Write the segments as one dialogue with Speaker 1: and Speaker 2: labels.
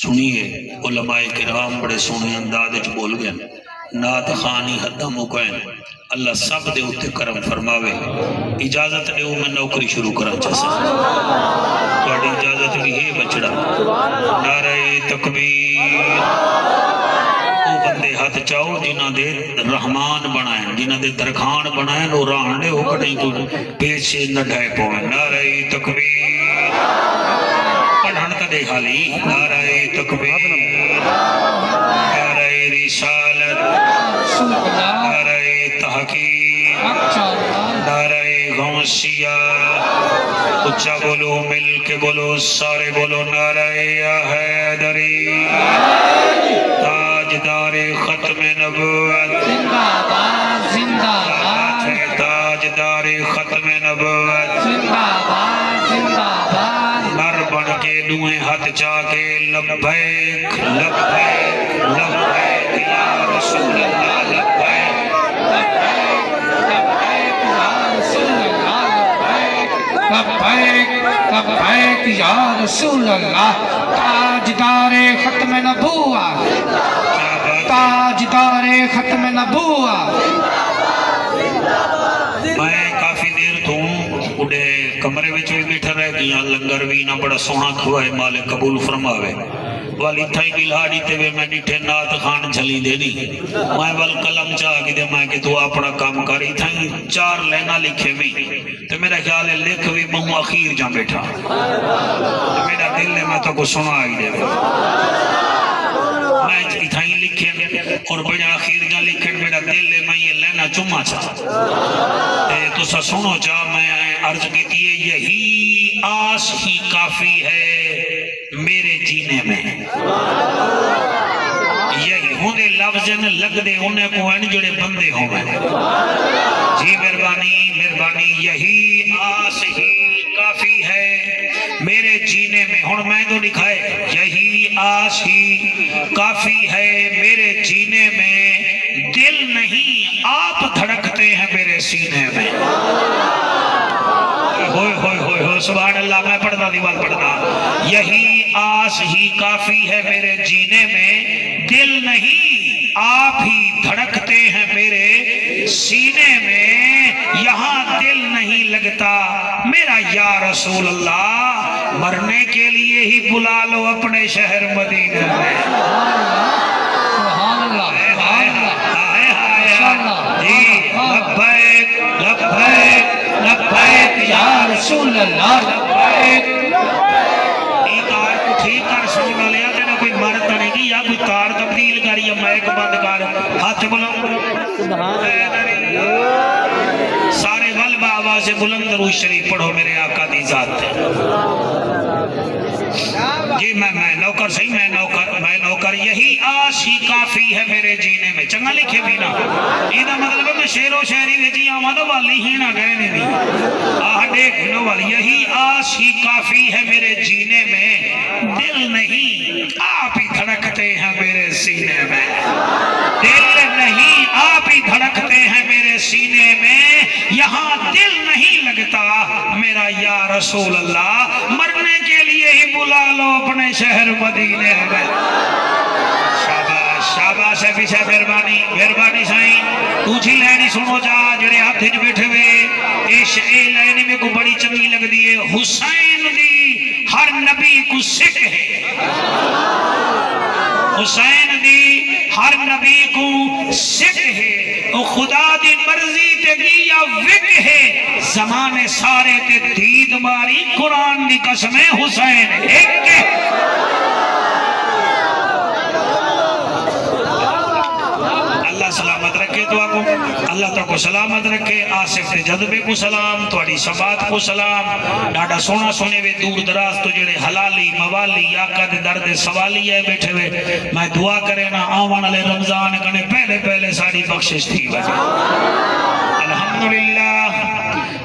Speaker 1: سنیے علماء کرام بڑے سونے انداز بول گئے نات خانی حدہ مکین اللہ سب دے اتے کرم فرماوے اجازت دے میں نوکری شروع کرا چاہتا تھوڑی اجازت بھی ہے بچڑا نعرہ تکبیر وہ بندے ہاتھ چاہو جنہ دے رحمان بنائیں جنہ دے درخان بنائیں وہ راہنے ہو کٹیں کو پیچھے نہ ڈھائے پویں نعرہ تکبیر پڑھن تا دے حالی نعرہ تکبیر نعرہ رسالت نعرہ تحقیق نعرہ غوثیہ اچھا بولو مل کے بولو سارے بولو نعرہ حیدری تاجدار ختم نبوت
Speaker 2: زندہ باد زندہ باد
Speaker 1: تاجدار ختم نبوت
Speaker 2: زندہ باد زندہ باد
Speaker 1: نر بن کے دوئیں ہاتھ چاہ کے لبیک لبیک لبیک یا رسول اللہ لبیک
Speaker 2: لبیک یا رسول اللہ تاجدار ختم نبوت تاجدار ختم نبوت
Speaker 1: میں کافی دیر تو اڑے کمرے وچ بھی بیٹھا رہ گیا لنگر بھی نہ بڑا سونا کھوائے مالک قبول فرماوے والی تھائی بلہاڑی تے وے میں ڈیٹھے نات خان جھلی دینی میں وال قلم چاہ گی دے میں کہ تو اپنا کام کری تھائی 4 لینا لکھے بھی تو میرا خیال ہے لکھ بھی بہو اخیر جا بیٹھا میرا دل ہے میں تو کو سنا آئی دے میں جی تھائی لکھے اور بڑا اخیر جا لکھے میرا دل ہے میں یہ لینا چمہ چاہ تو سا سنو چاہ میں عرض کی تھی یہی آس ہی کافی ہے میرے جینے میں یہی ہونے لفظن لگ دے انہیں کو ہیں جڑے بندے ہوں میں جی مہربانی یہی آس ہی کافی ہے میرے جینے میں ہن میں تو لکھائے یہی آس ہی کافی ہے میرے جینے میں دل نہیں آپ دھڑکتے ہیں میرے سینے میں ہوئے ہوئے ہوئے ہوئے سبحان اللہ میں پڑھنا دیوال پڑھنا یہی آس ہی کافی ہے میرے جینے میں دل نہیں آپ ہی دھڑکتے ہیں میرے سینے میں یہاں دل نہیں لگتا میرا یا رسول اللہ مرنے کے لیے ہی بلا لو اپنے شہر مدینہ میں
Speaker 2: سبحان اللہ
Speaker 1: جی لبیک لبیک لبیک یا رسول اللہ لبیک یہ تار کو ٹھیک کر سونا لیا تینا کوئی مرد نہیں کی یا کوئی تار تبدیل کر یا میک بند کر ہاتھ بلند سارے غلب آواز بلند روح شریف پڑھو میرے آقا دی ذات جی میں نوکر صحیح میں نوکر یہی آس ہی کافی ہے میرے جینے میں چنگا لکھے بھی نا یہ دا مطلب ہے میں شیر و شہری ویجی آمد والی ہی نہ گئے نہیں بھی آہڈے گھنو والی یہی آس ہی کافی ہے میرے جینے میں دل نہیں آپ ہی دھڑکتے ہیں میرے سینے میں دل نہیں آپ ہی دھڑکتے ہیں میرے سینے میں یہاں دل نہیں لگتا میرا یا رسول اللہ مرنے کے لیے ہی بلا لو اپنے شہر مدینے میں شاباش ہے پیچھے مہربانی سائیں دوسری لینی سنو جا جڑے ہاتھ جو بیٹھے ہوئے اے لینی میں کو بڑی چنگی لگ دی ہے حسین دی ہر نبی کو سکھ ہے حسین دی ہر نبی کو سکھ ہے وہ خدا دی مرضی تے دی یا وک ہے زمانے سارے تے دید ماری قرآن دی قسم حسین ایک ہے اللہ سلامت رکھے تو آپ اللہ تو کو سلامت رکھے آصف جذبے کو سلام توڑی سبات کو سلام ڈاڑا سونا سونے وے دور دراز تو جڑے حلالی موالی آقا دے درد سوالی ہے بیٹھے ہوئے میں دعا کرے نا آوان علی رمضان کنے پہلے ساری بخشش تھی بجے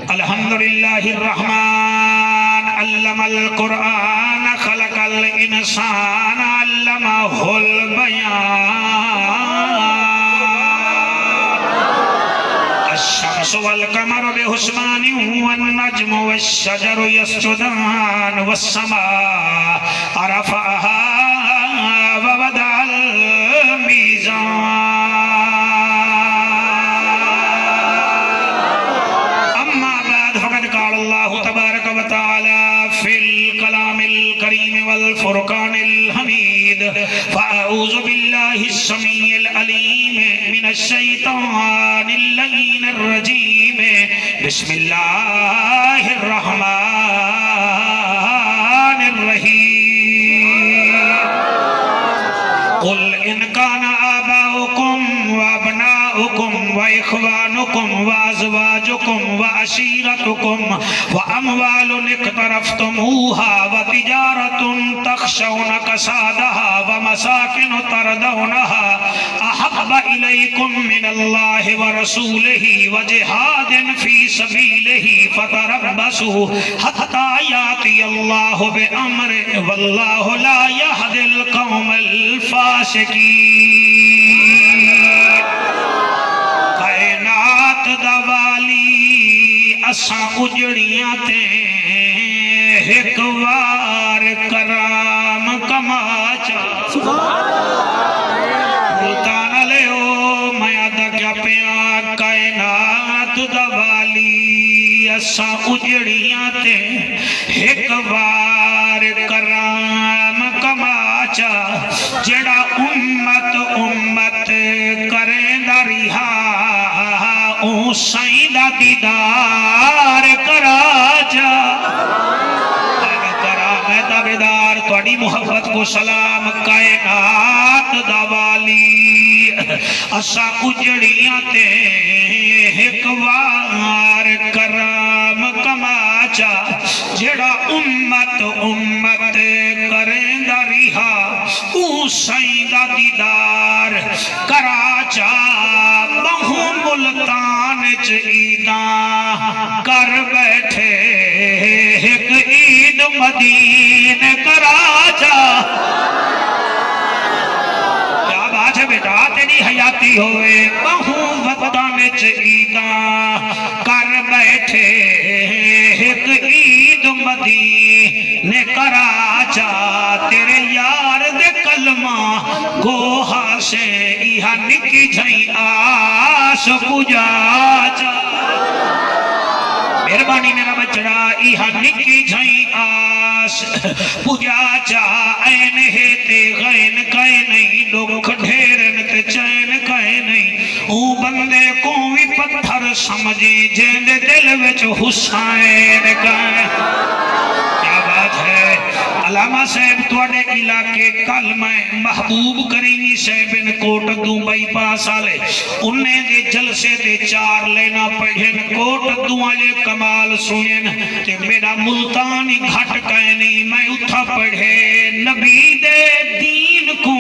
Speaker 1: الحمدللہ الرحمن علم القرآن خلق الانسان علمہ البیان الشمس والقمر بحسبان والنجم والشجر يسجدان والسماء رفعها الحميد فأعوذ بالله السميع العليم من الشيطان اللعين الرجيم بسم الله الرحمن الرحيم قل إن كان آباؤكم وأبناؤكم وإخوانكم وأزواجكم وعشيرتكم وأموال اقترفتموها وتجارة تخشون كسادها ومساكن ترضونها أحب إليكم من الله ورسوله وجهاد في سبيله فتربصوا حتى يأتي الله بأمره والله لا يهدي القوم الفاسقين کائنات دا والی اساں اجڑیاں تے ایک وار کرام کما چا ملتان لیو میں دا کیا پیاں کائنات دا والی اساں اجڑیاں تے ایک وار کرام کما چا جڑا امت کریں دا رہا اون سائیں دا دیدار کرا جا میں دعویدار تھوڑی محبت کو سلام کائنات دا والی اسا اجڑیاں تے ایک وار کرام کما چا جڑا امت کریں دا رہا اون سائیں دا دیدار کرا چا بہوں ملتان چیداں کر بیٹھے ایک عید مدین کرا جا کیا بات ہے بیٹا تیری حیاتی ہوئے بہوں وطن چیداں کر بیٹھے ایک عید مدین کرا جا تیرے یار دے کلمہ گوہا سے ایہا نکی جھائی آس پجا جا مہربانی میرا بچڑا ایہا نکی جھائی آس پجا جا این ہے تے غین کہے نہیں دکھ ڈھیرن تے چین کہے نہیں او بندے کو بھی پتھر سمجھی جیندے دل وچ حسین کہے کیا بات ہے علامہ صاحب توڑے علاقے کل میں محبوب کریمی صاحب ان کوٹ دوبئی پاس آلے انہیں دے جلسے دے 4 لینا پڑھیں کوٹ دوالے کمال سنیں تے میرا ملتانی گھٹ کہے نہیں میں اتھا پڑھے نبی دے دین کو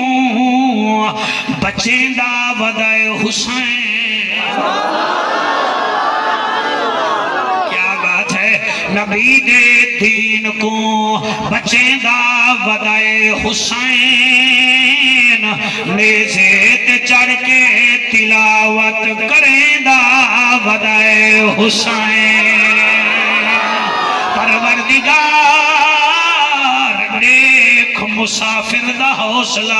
Speaker 1: بچیں دا ودائے حسین نبی دے دین کو بچیں دا ودائے حسین نیزے تے چڑھ کے تلاوت کریں دا ودائے حسین پروردگار دیکھ مسافر دا حوصلہ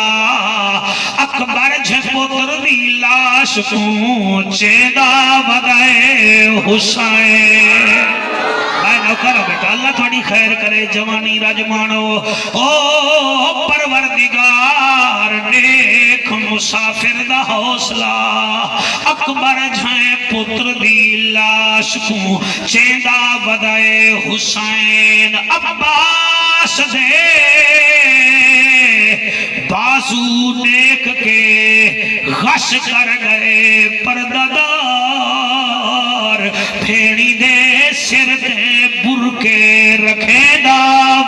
Speaker 1: اکبر جھپتر دی لاش پونچے دا ودائے حسین کرو بیٹا اللہ تھوڑی خیر کرے جوانی رجمانو او پروردگار نیک مسافر دا حوصلہ اکبر جھائیں پتر دی لاش کو چیندہ ودائے حسین عباس دے بازو دیکھ کے غش کر گئے پرددار پھیڑی دے سر دے برکے رکھے دا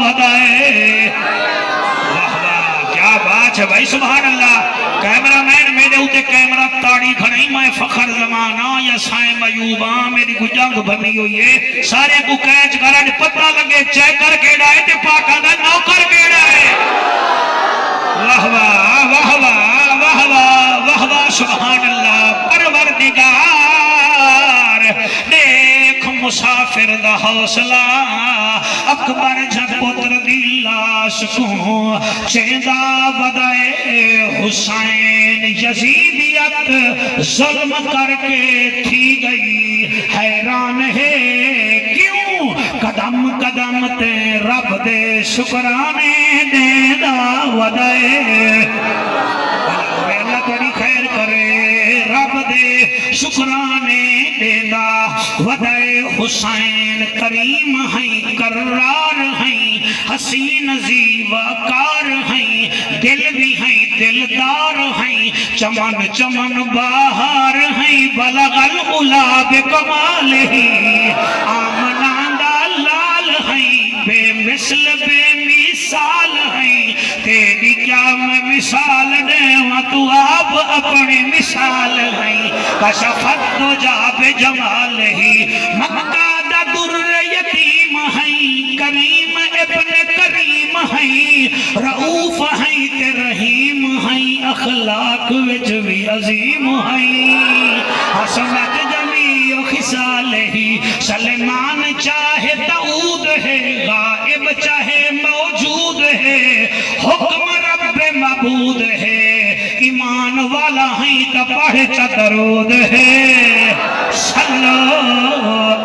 Speaker 1: ودائے واہ واہ کیا بات ہے بھائی سبحان اللہ کیمرہ مین میرے ہوتے کیمرہ تاڑی کھڑی میں فخر زمانہ یا سائیں میوباں میری کو جنگ بھنی ہوئی ہے سارے کو کیچ کرا جو پتہ لگے چیک کر کے ڈائے تے پاکہ دا نوکر کے ڈائے واہ واہ واہ واہ واہ واہ واہ سبحان اللہ پروردگار دیکھ مسافر دا حوصلہ اکبر جھٹ پتر دی لاش کو چیندہ ودائے حسین یزیدیت ظلم کر کے تھی گئی حیران ہے کیوں قدم قدم تے رب دے شکرانے دینا ودائے اللہ تھوڑی خیر کرے رب دے شکرانے دینا ودائے حسین کریم ہیں کرار ہیں حسین زیوہ کار ہیں دل بھی ہیں دلدار ہیں چمن چمن باہر ہیں بلغ العلا بکمال ہی آمنان دا لال ہیں بے مثل بے مثال ہیں تیری کیا میں مثال دیں تو آپ اپنی مثال ہیں کشفت دو جا بے جمال ہی مکہ دا در یتیم ہیں کریم ابن کریم ہیں رعوف ہیں تے رحیم ہیں اخلاق وچ بھی عظیم ہیں حسنت جمیع خصال ہی سلیمان چاہے داؤد ہے غائب چاہے موجود ہے حکم رب معبود ہے ایمان والا ہیں تو پڑھ چا درود ہے صلو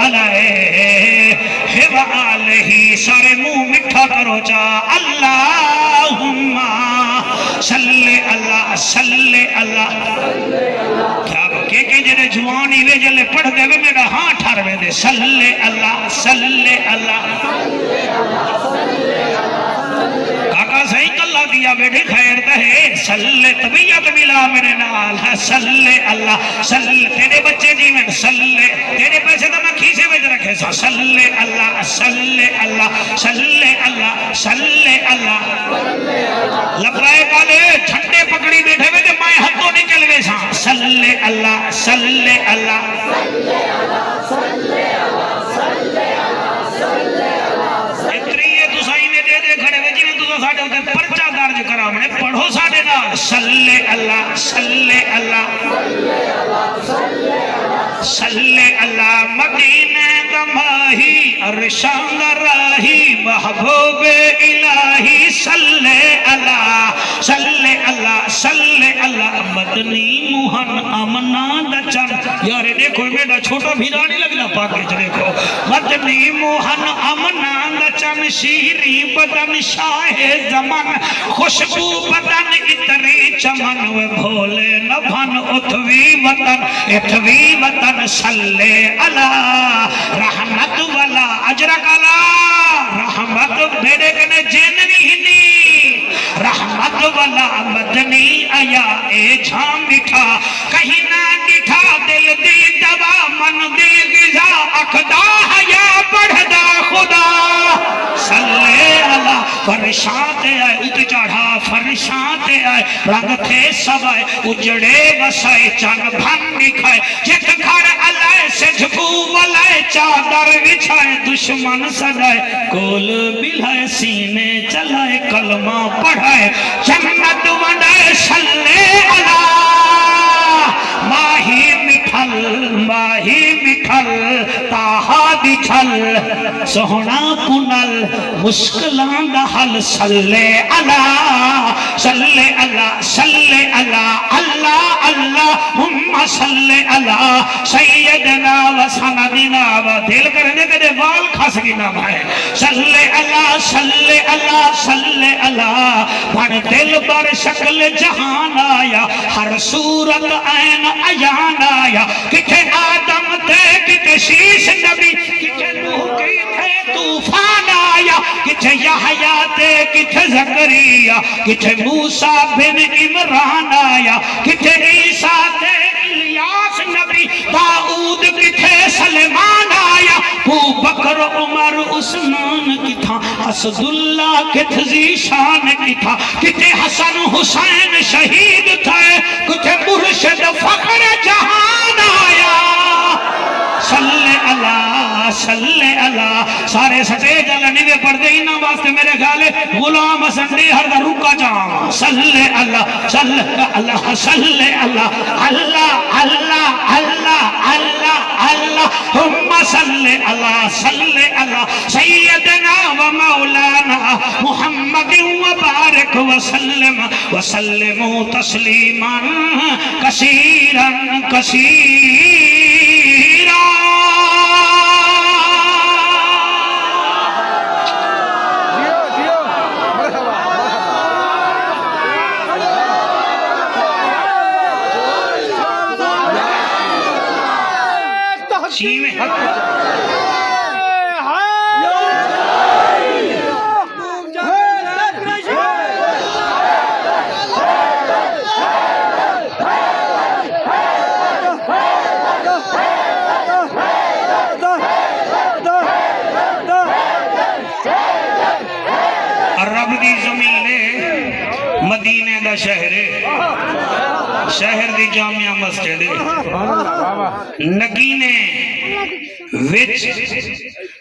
Speaker 1: علیہ وآلہ سارے منہ مٹھا کرو جا اللہم صلی اللہ صلی اللہ کیا کہ جنہیں جوانی وے جلے پڑھ دے وے میرا ہاں ٹھار وے دے صلی اللہ صلی اللہ کاکا صحیح کلہ دیا بیٹھے خیر دہے صلی طبیعت ملا میرے نال صلی اللہ صلی تیرے بچے جی میں صلی تیرے پیسے تو میں کھیسے بج رکھے سا صلی اللہ صلی اللہ صلی اللہ صلی اللہ لبائے کالے چھنڈے پکڑی بیٹھے ہوئے تو میں ہاتھوں نکل گئے سا صلی اللہ صلی اللہ اتری یہ تو سائی نے دے دے کھڑے ہوئے جی میں تو ساڑھے ہوتے پرچہ درج کرا میں پڑھو ساڑھے نال صلی اللہ صلی اللہ صلی اللہ مدینہ دماہی ارشان راہی محبوب الہی صلی اللہ صلی اللہ صلی اللہ مدنی موہن امنا دچن یارے دیکھو میرا چھوٹا بھیرا نہیں لگنا پاکیج دیکھو مدنی موہن امنا دچن شیری بدن شاہ زمن خوشبو بدن اتری چمن و بھولے نبھن اتوی وطن صلی اللہ رحمت والا اجرک اللہ رحمت بیڑے کنے جنوی ہنی رحمت والا مدنی آیا اے جھام بٹھا کہیں نہ ڈٹھا دل دی دوا من دی غذا اکدا حیا بڑھدا خدا صلی اللہ فرشاتے آئے ات چڑھا فرشاتے آئے رنگ تھے سب آئے اجڑے وسائے چن بھن دکھائے جت گھر علائے سے جھکو والائے چادر بچھائے دشمن سجائے کول بلائے سینے چلائے کلمہ پڑھائے جنت ونڈائے صلی اللہ ماہی مٹھل تاہا بچھل سہنا پنل مشکلان دا حل صلی اللہ صلی اللہ صلی اللہ اللہ اللہم صلی اللہ سیدنا و سندنا و دل کرنے کے دے وال کھاس کی نام ہے صلی اللہ صلی اللہ صلی اللہ بھر دل بر شکل جہان آیا ہر صورت عین عیان آیا کتے آدم تے کتے شیش نبی کتے نوح کتے طوفان آیا کتے یحییٰ تے کتے زکریہ کتے موسیٰ بن عمران آیا کتے عیسیٰ تے الیاس نبی داؤد کتے سلیمان آیا ابو بکر عمر عثمان کی تھا اسد اللہ کتے ذیشان کی تھا کتے حسن حسین شہید تھا کتے مرشد فخر جہان آیا صلی اللہ سارے سٹیج اللہ نوے پڑھ دے انہا واسطے میرے خیالے غلام حسن دی ہر دا رکا جاؤں صلی اللہ صلی اللہ صلی اللہ اللہ اللہ اللہ اللہ اللہم صلی اللہ سیدنا و مولانا محمد و بارک وسلم تسلیما کثیرا کثیرا رب دی زمین ہے، مدینے دا شہر ہے، شہر دی جامعہ مسجد ہے، نگینے وچ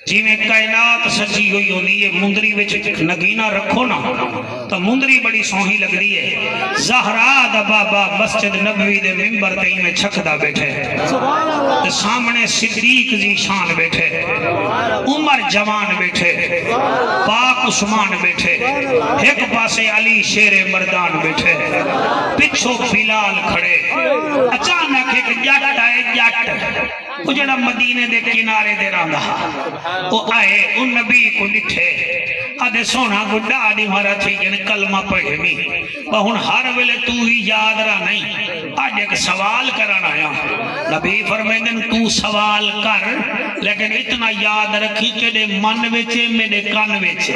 Speaker 1: جی میں کائنات سجی ہوئی ہوندی ہے، مندری وچ نگینہ رکھو نا تو مندری بڑی سوہی لگ رہی ہے۔ زہرا دا بابا مسجد نبوی دے ممبر تے میں چھکدا بیٹھے تے سامنے صدیق جی شان بیٹھے، عمر جوان بیٹھے، پاک عثمان بیٹھے، ایک پاسے علی شیر مردان بیٹھے، پچھو بلال کھڑے۔ اچانک ایک جٹ آئے، جٹ وہ جڑا مدینے دے کنارے دے رہا وہ آئے، ان نبی کو ڈٹھے آدھے سونا گڈا دی مارا تھی جن کلمہ پڑھے می ہن ہر ویلے تو ہی یاد رہا نہیں، آج ایک سوال کرنا آیا۔ نبی فرمائیں تو سوال کر لیکن اتنا یاد رکھی تیرے من وچے میرے کان وچے۔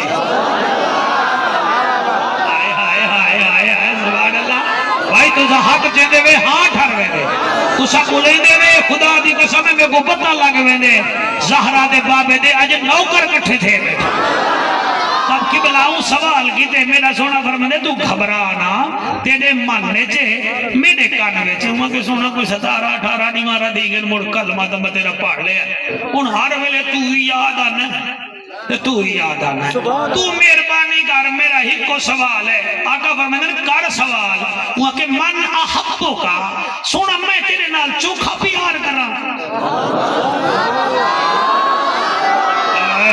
Speaker 1: آئے آئے آئے آئے آئے سبحان اللہ۔ بھائی تو حق چیندے وے ہاں ٹھر وے دے تو سب بولیں دے وے خدا دی قسم میں کو پتہ لگ وے دے زہرا دے بابے دے اج نوکر کٹھے تھے بیٹھے۔ اب کی بلاؤں سوال کی تے میرا سونا فرمانے تو گھبرانا تیرے مننے چے میرے کانوے چے وہاں کے سونا کوئی 17-18 نہیں مارا دیگن مڑ کلمہ تم تیرا پڑھ لیا ان ہر ویلے تو ہی یاد آنا تو ہی یاد آنا تو مہربانی کر میرا ہی کو سوال ہے۔ آقا فرمانے کر سوال وہاں کہ من احبو کا سونا میں تیرے نال چوکھا پیار کر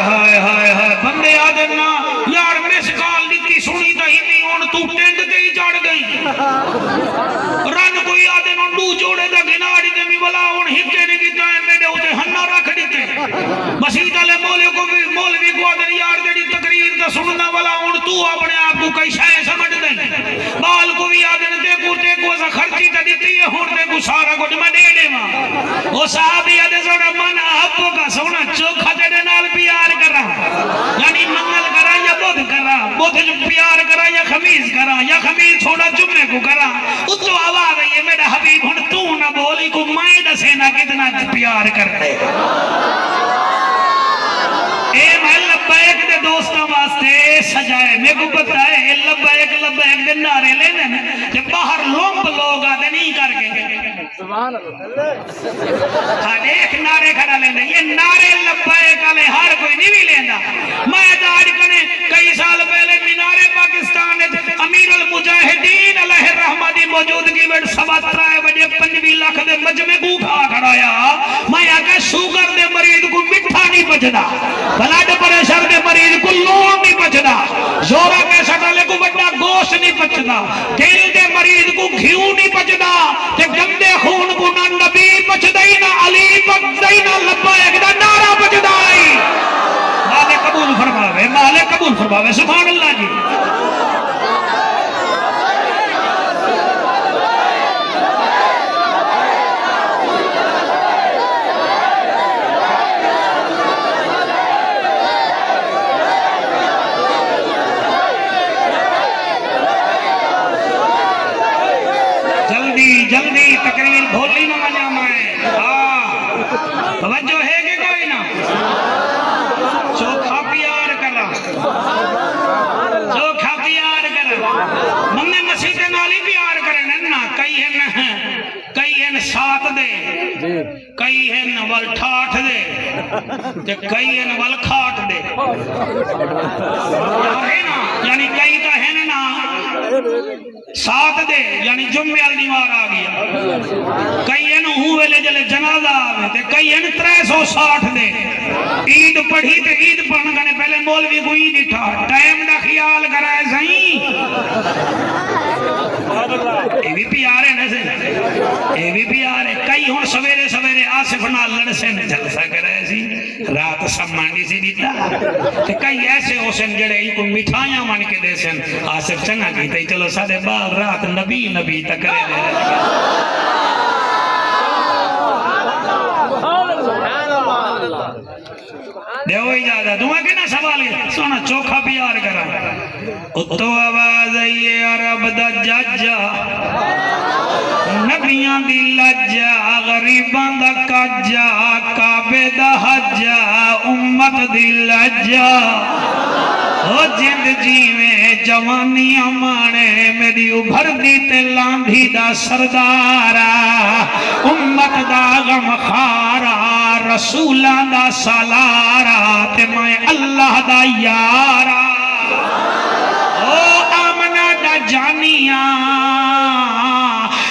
Speaker 1: ہائے ہائے ہائے بندے آدھنا یار مس کال دیتی سنی تا ہی نہیں ہون تو ٹینڈ تے ہی چڑھ گئی رن کوئی آدھنا ڈو جوڑے دا گناڑی دے می بلا ہون ہکے نہیں گیتا ہے میرے ہوتے ہنہ رکھ دیتے مسیح علیہ مولوی کو آدھن یار دیڑی تقریر دا سننا والا ہون تو اپنے آپ کو کئی شائع سمجھ دیں بال کو بھی آدھن دیکھو اسا خرچی تا دیتی ہے ہون دیکھو سارا کچھ میں دے دے ماں وہ صحابی آدھے سوڑا من احبو کا سونا چوکھا تیرے نال پیار کرا یعنی منگل کرا یا بدھ کرا بدھ پیار کرا یا خمیز کرا یا خمیز چھوڑا جمعے کو کرا اس تو آواز ہے یہ میرا حبیب ہن تو نہ بولی کو میں دسینا کتنا پیار کرتے اے میں لبیک دے دوستوں واسطے سجائے میں کو پتہ ہے لبیک دے نعرے لینے کہ باہر لومب لوگ آدھے نہیں کر کے سبحان اللہ ہاں ایک نعرے کھڑا لینے یہ نعرے لبیک علیہ ہر کوئی نہیں بھی لینا میں داڑ کنے کئی سال پہلے مینار پاکستان امیر المجاہدین علیہ الرحمہ دی موجودگی میں 17 بجے 5 لاکھ دے مجمع کو اٹھا کھڑایا میں آگے شوگر دے مریض کو مٹھا نہیں بجنا بلڈ پریشر دے مریض کو لون نہیں بچنا زورا کیسا ڈالے کو بڑا گوشت نہیں بچنا دل دے مریض کو گھیو نہیں بچنا تے گندے خون کو نہ نبی بچدائی نہ علی بچدائی نہ لبیک دا نعرہ بچدائی مالک قبول فرماوے سبحان اللہ جی جلدی تقریر بھولی نہ مجھا میں توجہ ہے کہ کوئی نہ چوکھا پیار کرا چوکھا پیار کرا ممنے مسیح نالی پیار کرنے نا کئی ہیں ساتھ دے کئی ہیں ول ٹھاٹھ دے کئی ہیں ول کھاٹ دے یعنی کئی کا ہے نا ساتھ دے یعنی جمعے الدیوار آ گیا کئی ہیں ہوں ویلے جلے جنازہ آوے تے کئی ہیں 360 دے عید پڑھی تے عید پڑھن گنے پہلے مولوی کو عید اٹھا ٹائم دا خیال کرائے سائیں اے بھی پیار ہے نسے اے بھی پیار ہے کئی ہون سویرے سویرے آصف نہ لڑسے نے جلسہ کرائے سی رات سمانی سی دیتا کہ کئی ایسے ہو سن جڑے ہی کو مٹھائیاں من کے دے سن آصف چنگا کی تے چلو سادے بال رات نبی تکرے دے دیو اجازت دوں کہ نہ سوال ہے سونا چوکھا پیار کرا اتو آواز آئیے عرب دا جاجا نبیاں دی لجا غریباں دا کاجا کعبے دا حجا امت دی لجا او جند جیویں جوانیاں مانے میری ابھر دی تے لاندھی دا سردارا امت دا غم خارا رسولان دا سالارا تے میں اللہ دا یارا او آمنہ دا جانیاں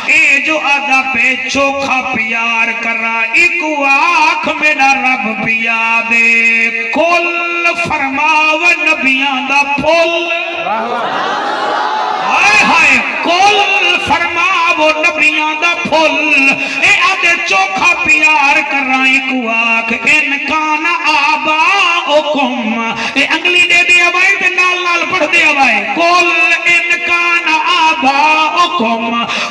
Speaker 1: اے جو آدھا پہ چوکھا پیار کر رہا ایک آنکھ میرا رب پیا دے کل فرماو نبیاں دا پھول ہائے ہائے کل فرماو نبیاں دا پھول اے آدھے چوکھا پیار کر رہا ایک آنکھ انکان آباؤکم اے انگلی دے دے آبائی تے نال نال پڑھ دے آبائی کل انکان آباؤکم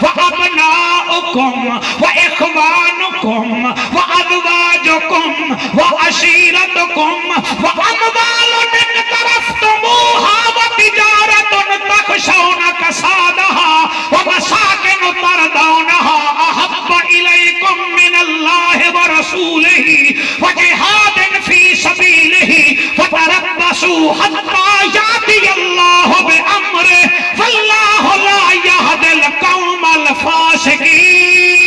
Speaker 1: وابناؤکم واخوانکم وازواجکم وعشیرتکم واموال اقترفتموها وتجارت تخشون کسادها ومساکن ترضونها احب الیکم من اللہ ورسولہ وجہاد فی سبیلہ فتربصوا حتی یاتی اللہ بامرہ واللہ لا یہدی القوم الفاسقین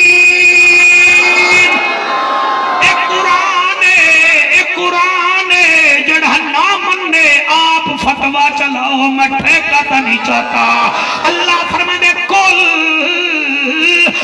Speaker 1: قرآن جڑا نامن نے آپ فتوہ چلاؤ میں ٹھیکہ تا نہیں چاہتا اللہ فرمائے دے کل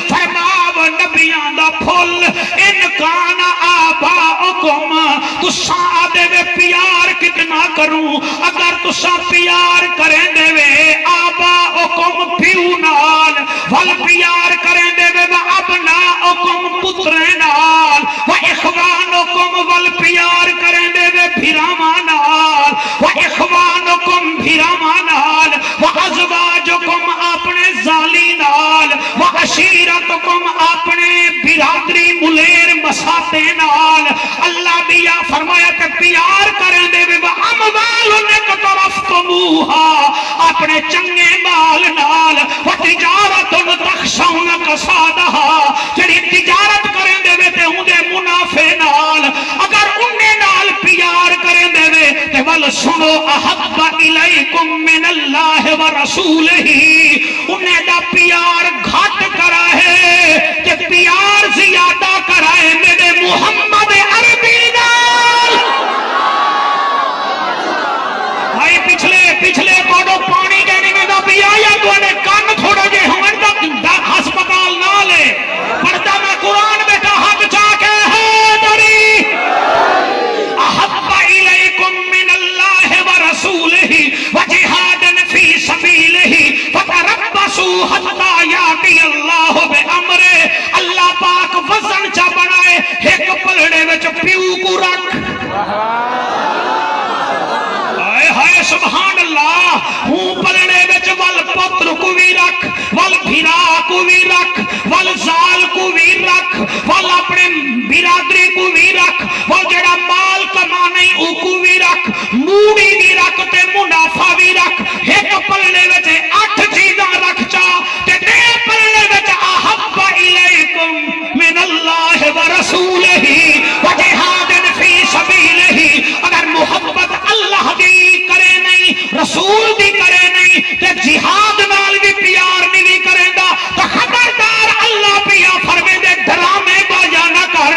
Speaker 1: فرماو نبیان دا پھول انکان آباؤکم تسا آدھے وے پیار کتنا کروں اگر تسا پیار کریں دے وے آباؤکم پیو نال ول پیار کریں دے وے ابناؤکم پترے نال و اخوانکم ول پیار کریں دے وے بھیراما نال و اخوانکم بھیراما نال و ازواجکم اپنے زالی نال و عشیرتکم اپنے برادری ملیر مساتے نال اللہ دیا فرمایا کہ پیار کریں دے وے اموال اقترفتموها اپنے چنگے مال نال و تجارت تخشون کسادها جڑی تجارت کریں دے وے تے ہوں دے منافع نال اگر انہیں نال پیار کریں دے وے تے ول سنو احب الیکم من اللہ ورسولہ انہیں دا پیار گھٹ کرا ہے کہ پیار زیادہ کرا ہے میرے محمد عربی نال بھائی پچھلے کوڑو پانی دینے میں دا پیا یا تو انہیں کان تھوڑا جے ہمیں دا ہسپتال نہ لے پڑھتا میں قرآن بیٹا حق چاکے ہے دری احب الیکم من اللہ ورسولہ وجہاد فی سبیلہ فتربصوا حتی یاتی اللہ بامرہ اللہ پاک وزن چا بنائے ایک پلڑے وچ پیو کو رکھ ہائے سبحان اللہ ہوں پلڑے وچ ول پتر کو بھی رکھ ول بھیرا کو بھی رکھ ول زال کو بھی رکھ ول اپنے برادری کو بھی رکھ ول جڑا مال کما نہیں او کو بھی رکھ موڑی بھی رکھ تے منافع بھی رکھ ایک پلڑے وچ 8 چیزاں رکھ چا تے دے پلڑے وچ احب الیکم من اللہ ورسولہ وجہاد فی سبیلہ اگر محبت اللہ دی کرے نہیں رسول دی کرے نہیں تے جہاد نال بھی پیار نہیں کرے دا تو خبردار اللہ پیا فرمے دے ڈرامے باجا نہ کر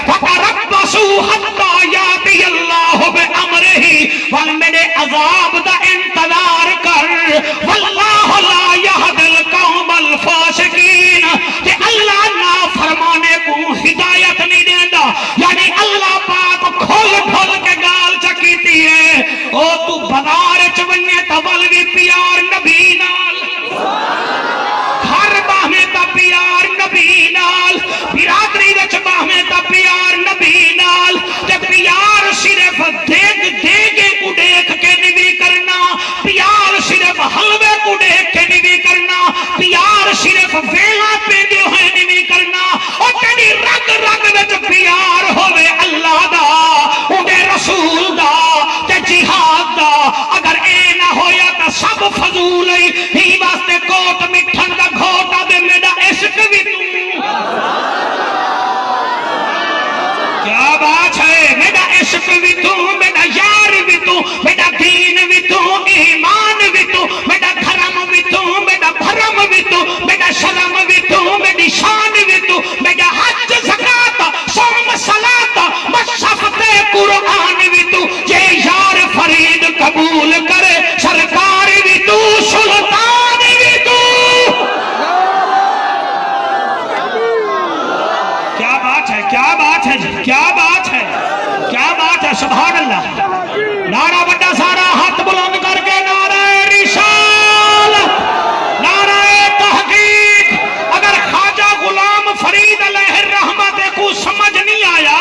Speaker 1: فتربصوا حتی یاتی اللہ بامرہ ول میرے عذاب دا انتظار کر واللہ لا یہدی القوم الفاسقین کہ اللہ نا فرمانے کو ہدایت نہیں دیندا یعنی اللہ پاک کھول کھول کے گال چکیتی ہے او تو بازار چونے تول بھی پیار نبی نال ہر باہمیں تا پیار نبی نال برادری وچ باہمیں تا پیار نبی نال تے پیار صرف دیگے کو دیکھ کے نہیں کرنا پیار صرف حلوے کو دیکھ کے نہیں کرنا پیار صرف ویلا پہ دے ہوئے نہیں کرنا اور تیری رگ رگ وچ پیار ہوئے اللہ دا اُنہیں
Speaker 2: عاشق بھی تو میرا یار بھی تو میرا دین بھی تو ایمان بھی تو میرا دھرم بھی تو میرا بھرم بھی تو میرا شرم بھی تو میری شان بھی تو میرا حج زکات صوم صلاۃ مصحف قرآن بھی تو یہ یار فرید قبول کرے سرکار بھی تو سلطان بھی تو کیا بات ہے کیا بات ہے کیا بات ہے کیا بات ہے سبحان اللہ نعرہ بڑا سارا ہاتھ بلند کر کے نعرہ رسالت نعرہ تحقیق اگر خواجہ غلام فرید علیہ الرحمت کو سمجھ نہیں آیا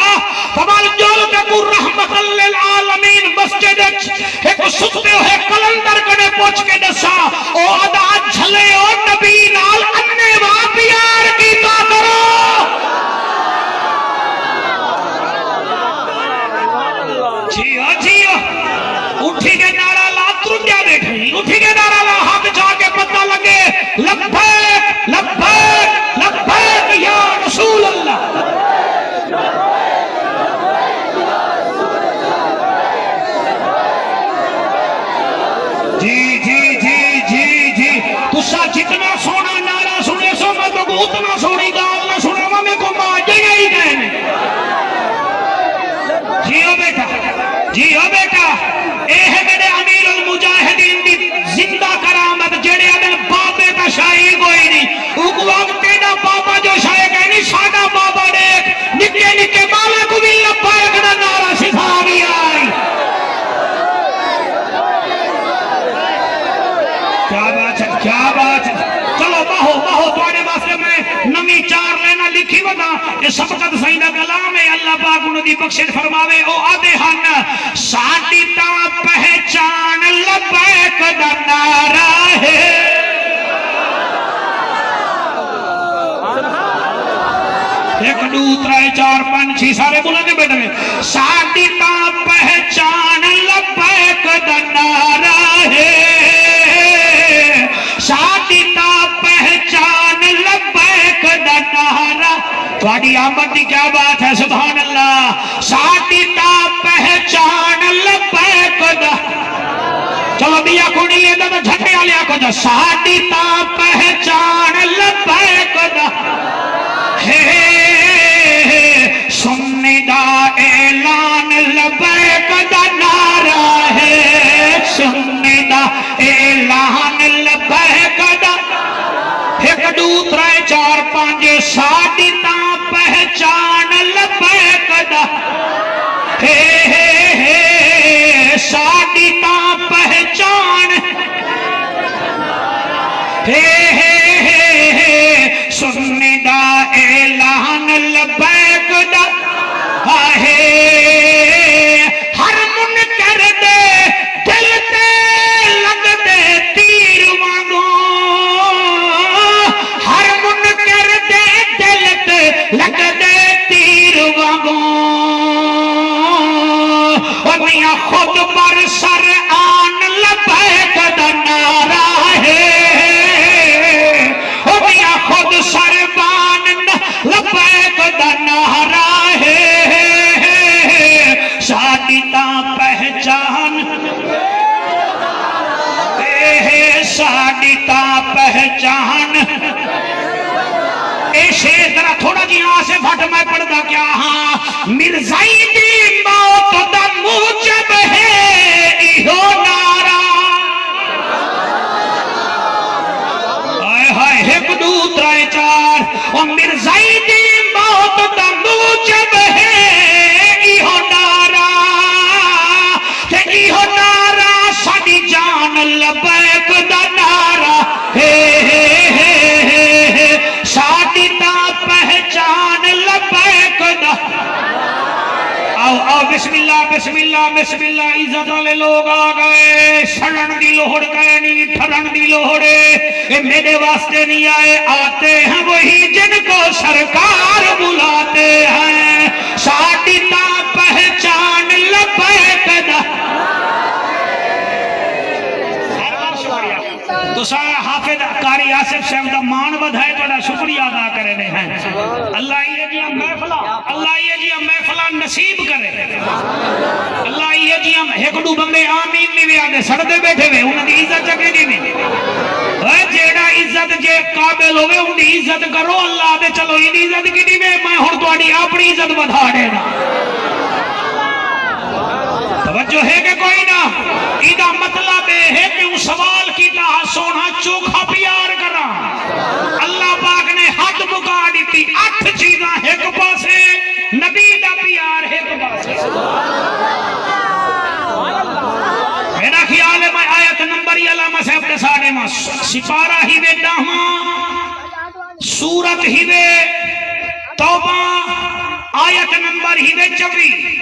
Speaker 2: فبال جول کے کو رحمت للعالمین مسجد ایک سکتے ہوئے کلندر کنے پوچھ کے دسا او ادا جھلے او نبی نال انے وہاں پیار کی تا کرو جیو اٹھی کے نعرہ لا ترجا بیٹھیں اٹھی کے نعرہ لا ہاتھ جا کے پتہ لگے لبیک لبیک لبیک یا رسول اللہ جی جی جی جی جی تسا جتنا سونا نعرہ سنے سو میں تو اتنا سونی گال نہ سنے میں کو ماجے ہی گئے جیو بیٹا جیو بیٹا اے ہے میرے امیر المجاہدین دی زندہ کرامت جڑے ادن بابے تا شاہی کوئی نہیں اوک وقت تیڑا بابا جو شاہی کہیں نہیں سادہ بابا دیکھ نکے نکے بالا کو بھی لپائے کنا نارا سکھا بھی آئی کیا بات ہے کیا بات ہے چلو باہو باہو توڑے واسطے میں نمی چار لینا لکھی ودا یہ سبقت سائنہ کلام ہے اللہ پاک انہوں دی بخشش فرماوے او آدھے ہن ساڑی تا پہچان لبیک دا نعرہ ہے ایک دو ترائے چار پانچ چھ سارے بولنے بیٹھے میں ساڑی تا پہچان لبیک دا نعرہ ہے ساڑی تا پہچان لبیک دا نعرہ تھوڑی آمد دی کیا بات ہے سبحان اللہ ساڑی تا پہچان لبیک دا چلو بیا کھوڑی لے دا جھٹے آلیا کو دا ساڑی تا پہچان لبیک دا سنی دا اعلان لبیک دا نعرہ ہے سنی دا اعلان لبیک دا ایک دو ترائے چار پانچ ساڑی تا پہچان لبیک دا ساڑی تا پہچان سنی دا اعلان لبیک دا ہر منکر دے دل تے لگ دے تیر وانگو ہر منکر دے دل تے لگ دے تیر وانگو اور میاں خود پر سر آن لبیک دا نعرہ ہے اور میاں خود سر بان لبیک دا نعرہ ہے ساڑی تا پہچان ساڑی تا پہچان اے شیر ذرا تھوڑا جی یہاں سے پھٹ میں پڑھتا کیا ہاں مرزائی دی موت دا موجب ہے ایہو نعرہ آئے ہائے ایک دو ترائے چار اور مرزائی دی موت دا موجب ہے ایہو نعرہ کہ ایہو نعرہ ساڑی جان لبیک دا نعرہ ساڑی تا پہچان لبیک دا آؤ آؤ بسم اللہ بسم اللہ بسم اللہ عزت والے لوگ آ گئے سڑن دی لوہڑ کہنی ٹھرن دی لوہڑے اے میرے واسطے نہیں آئے آتے ہیں وہی جن کو سرکار بلاتے ہیں ساڑی تا پہچان لبیک دا تو سارا حافظ قاری آصف صاحب دا مان بدھائے تھوڑا شکریہ ادا کرے نے ہیں اللہ یہ جی محفلہ نصیب کرے اللہ یہ جی ایک دو بندے آمین نہیں بھی آدھے سڑتے بیٹھے ہوئے انہوں نے عزت چکے دی نہیں جیڑا عزت جے قابل ہوئے ان دی عزت کرو اللہ دے چلو ان عزت کی دی میں ہوں تو اپنی عزت بدھا دینا توجہ ہے کہ کوئی نہ ایدہ مطلب ہے کہ وہ سوال کی کہا سونا چوکھا پیار کرا اللہ پاک نے حد مکا دیتی 8 چیزاں ایک پاسے نبی دا پیار ایک پاسے میرا خیال ہے میں آیت نمبر علامہ صاحب کے ساڑے میں سپارہ ہی وے دہماں سورت ہی وے توبہ آیت نمبر ہی وے 24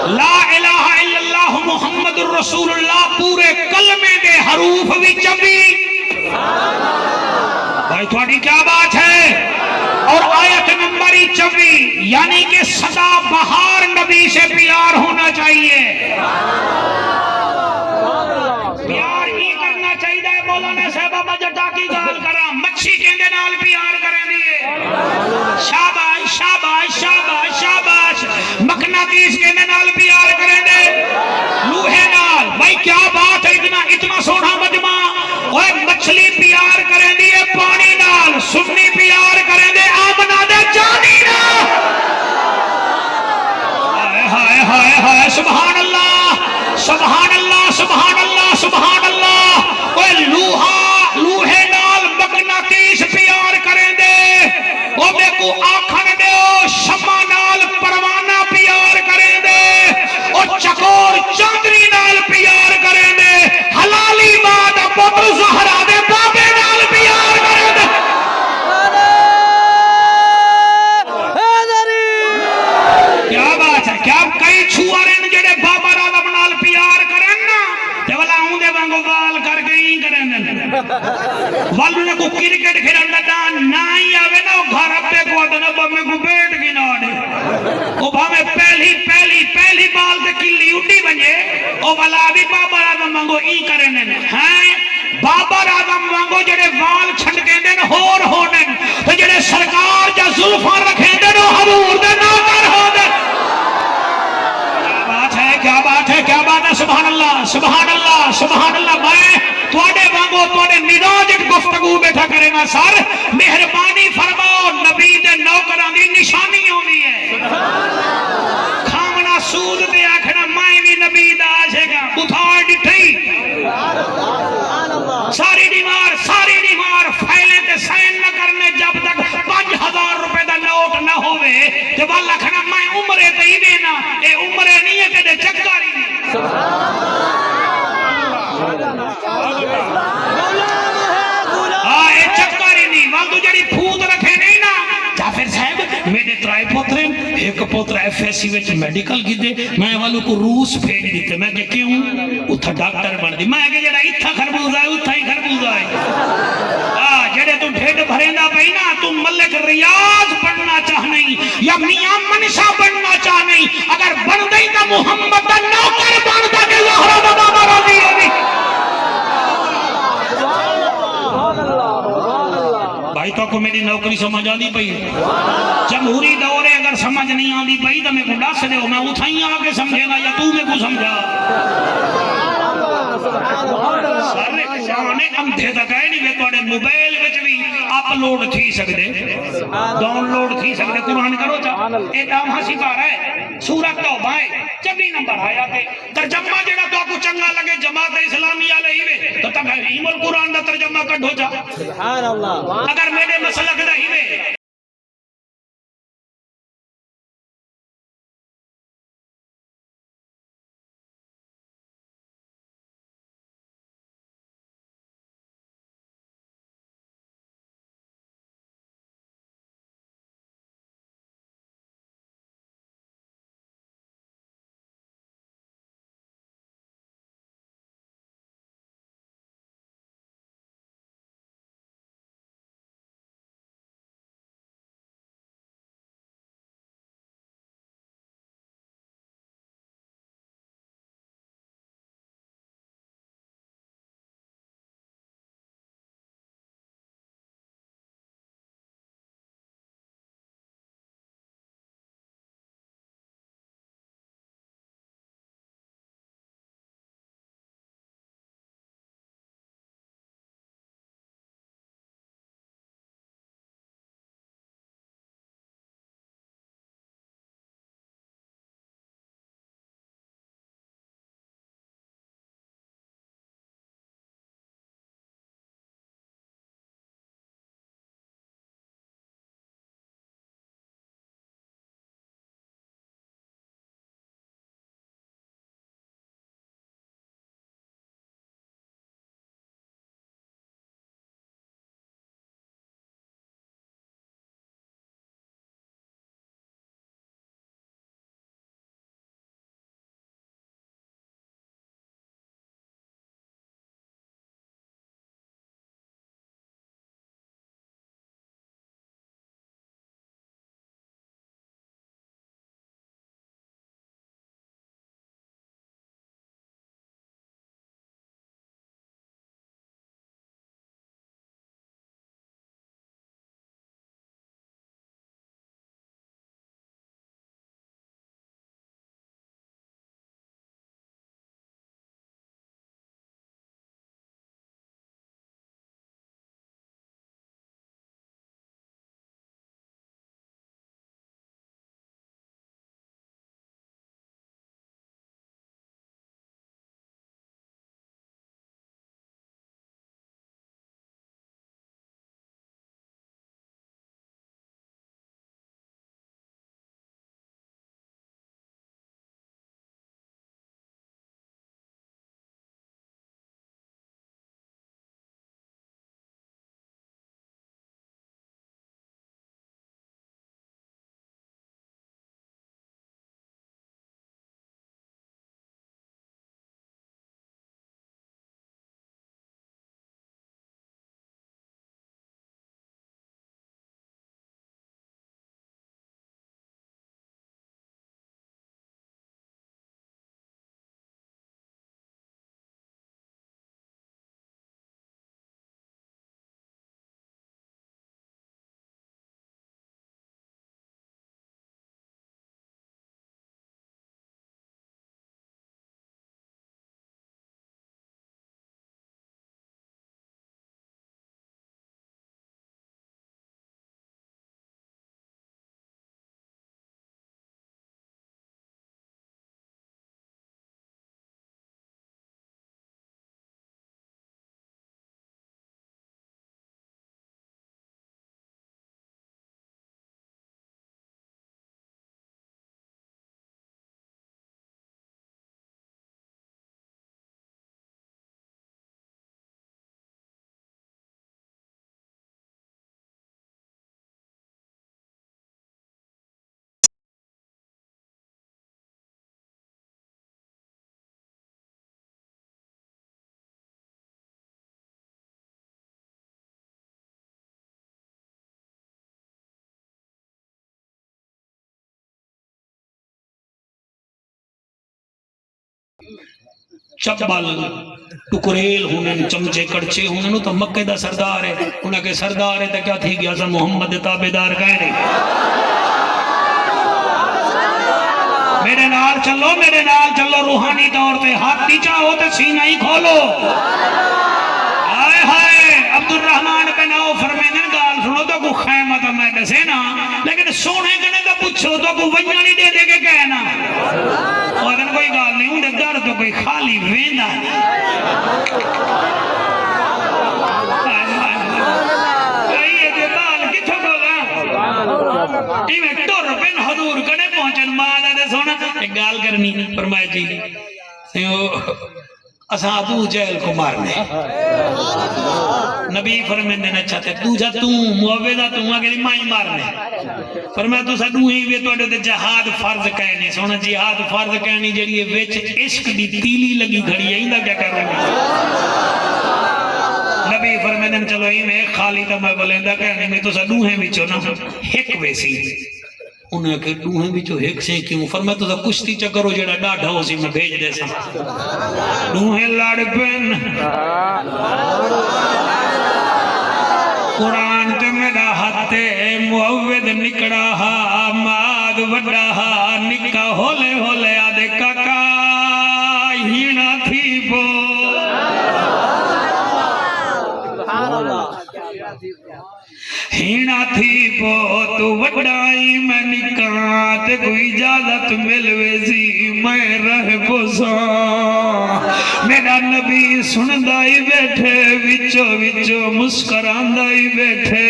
Speaker 2: لا الہ الا اللہ محمد الرسول اللہ پورے کلمے دے حروف بھی 24 بھائی تھوڑی کیا بات ہے اور آیت نمبر 24 یعنی کہ سدا بہار نبی سے پیار ہونا چاہیے پیار ہی کرنا چاہیے مولانا صاحب بجٹا کی گال کرا مچھی کہندے نال پیار کریں دیئے شاباش شاباش شاباش شاباش مقناطیس کہندے نال پیار کریں دے لوہے نال بھائی کیا بات ہے اتنا سونا مجمع اوے مچھلی پیار کریں دیئے پانی نال سنی پیار کریں دے آمنہ دے جانی نال ہائے ہائے ہائے سبحان اللہ سبحان اللہ سبحان اللہ سبحان اللہ اوے لوہے نال مقناطیس پیار کریں دے او میں کو آکھن دے او شمع نال پروانہ پیار کریں دے او چکور چاندری نال پیار کریں دے حلالی ماں دا پتر زہرا دے بابے نال پیار کریں دے کیا بات ہے کیا کئی چھوارن جڑے بابا راضم نال پیار کریں نا تے والا ہوں دے وانگو وال کر کے ہی کریں دے والو نے کو کرکٹ کھیلن دا دان نہ ہی آوے نا وہ گھر اپے کو آدھے نا بابے کو بیٹھ گی نہ آڑے وہ بھامے پہلی بال تے کلی اٹھی بنجے وہ والا بھی بابا راضم وانگو ہی کریں دے ہیں بابا راضم وانگو جڑے وال چھنڈ کے دن ہور ہونے تو جڑے سرکار جا ظلفان رکھیں دن وہ حضور دے نوکر ہو دے کیا بات ہے کیا بات ہے سبحان اللہ سبحان اللہ سبحان اللہ میں تواڈے وانگو تواڈے مزاج گفتگو بیٹھا کرے گا سر مہربانی فرماؤ نبی دے نوکراں دی نشانی ہوندی ہے کھاونا سود تے آکھنا میں بھی نبی دا عاشق ہاں بتھاڑ ڈٹھی ساری بیمار فائلیں تے سائن نہ کرنے جب تک 5000 روپے دا نوٹ نہ ہوئے تے والا کھنا میں عمرے تے ہی دینا اے عمرے نہیں ہے کہ دے چکاری نہیں اے چکاری نہیں والدو جڑی پھوت رکھے نہیں نا جعفر صاحب میرے ترائے پوترے ایک پوتر ایف ایس سی وچ میڈیکل کی دے میں والو کو روس بھیج دیتے میں کہ کیوں اتھا ڈاکٹر بن دی میں کہ جڑا اتھا خربوز آئے اتھا ہی خربوز آئے جڑے تو ڈھیڈ بھریندہ پئی نا تم ملک ریاض بننا چاہ نہیں یا میاں منشا بننا چاہ نہیں اگر بن گئی تو محمد دا نوکر بن دا کہ زہرا دا بابا راضی ہوگی بھائی تو کو میری نوکری سمجھ آدھی پئی جمہوری دور ہے اگر سمجھ نہیں آدھی پئی تو میں کو ڈس دے میں اتھائیں آگے سمجھے گا یا تو میں کو سمجھا سارے شانے اندھے تک ہے نہیں توڑے موبائل وچ بھی اپلوڈ تھی سکدے ڈاؤن لوڈ تھی سکدے قرآن کرو چا اے دام ہنسی پارا ہے سورت توبہ ہے 24 نمبر آیات ہے ترجمہ جڑا تو کو چنگا لگے جماعت اسلامی علیہ وے تو تک قرآن دا ترجمہ کڈھو چا سبحان اللہ اگر میرے مسلک دا ہی وے
Speaker 1: چبل ٹکریل ہونے چمچے کڑچے ہونے تو مکے دا سردار ہے انہاں کے سردار ہے تو کیا تھی گیا سا محمد تابعدار کہنے میرے نال چلو روحانی طور پہ ہاتھ نیچا ہو تو سینہ ہی کھولو آئے ہائے عبد الرحمن بن عوف فرمینے گال سنو تو کو خیمہ تو میں دسے نا لیکن سونے کنے تو پوچھو تو کو وجہ نہیں دے دے کے کہنا اور دن کوئی گال نہیں ہوں دے در تو کوئی خالی ویندہ یہ دے بال کتھو گولا ایمیں ٹور بن حضور کنے پہنچن مالا دے سونا ایک گال کرنی فرمائے جی اساں ابو جہل کو مارنے نبی فرمینے نے چاہتے دوجہ معوضہ اگلی مائی مارنے فرمایا تو سا ہی وے تو اڈے جہاد فرض کہنے سونا جہاد فرض کہنی جڑی ہے ویچ عشق دی تیلی لگی گھڑی ہے ہی کیا کر رہے نبی فرمینے نے چلو ہی میں خالی تا میں بلیندہ کہنے میں تو سا دوہیں بچو نا ایک ویسی انہیں کہ دوہیں بچو ایک سے کیوں فرمایا تو سا کشتی چکرو جڑا ڈاڑھا ہو سی میں بھیج دے سا دوہیں لڑ پن قرآن تے میرا ہاتھے معوض نکڑا ہا ماد وڈا ہا نکا ہولے ہولے آدھے کاکا ہینا تھی بو ہینا تھی بو تو وڈائی میں نکات کوئی اجازت ملوے سی میں رہ بسا میرا نبی سندائی بیٹھے وچو وچو مسکراندائی بیٹھے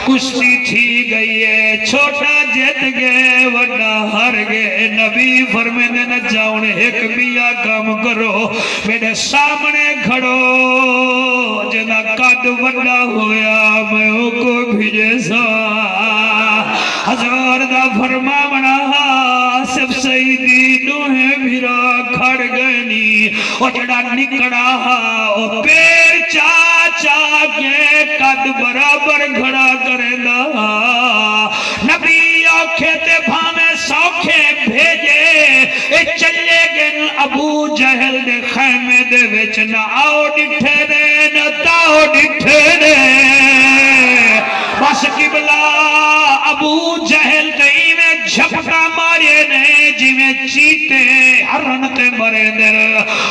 Speaker 1: کشتی تھی گئی ہے چھوٹا جت گئے وڈا ہر گئے نبی فرمینے نہ جاؤن ایک بیا کام کرو میرے سامنے کھڑو جنا قد وڈا ہویا میں او کو بھیجے سا ہزار دا فرماونا سب سیدی نوہیں بھیرا کھڑ گئنی اور جڑا نکڑا او پیر چاچا کے قد برابر گھڑا کرے دا نبی آنکھے تے بھامے سوکھے بھیجے اے چلے گن ابو جہل دے خیمے دے وچ نہ آؤ ڈٹھے دے نہ تاؤ ڈٹھے دے بس قبلہ ابو جہل تئی میں جھپکا مارے نے جی میں چیتے ہرن تے مرے در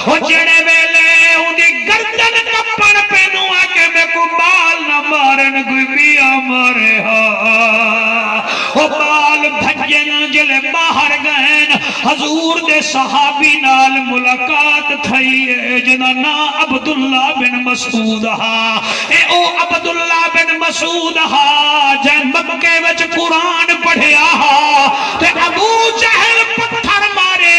Speaker 1: او جڑے ویلے ہوں دی گردن کپن پینو آکے میں کو بال نہ مارن کوئی بیا مارے او بال بھجن جلے باہر گئن حضور دے صحابی نال ملاقات تھئی جنا نا عبداللہ بن مسعود اے او عبداللہ بن مسعود جن مکے وچ قرآن پڑھیا تے ابو جہل پتھر مارے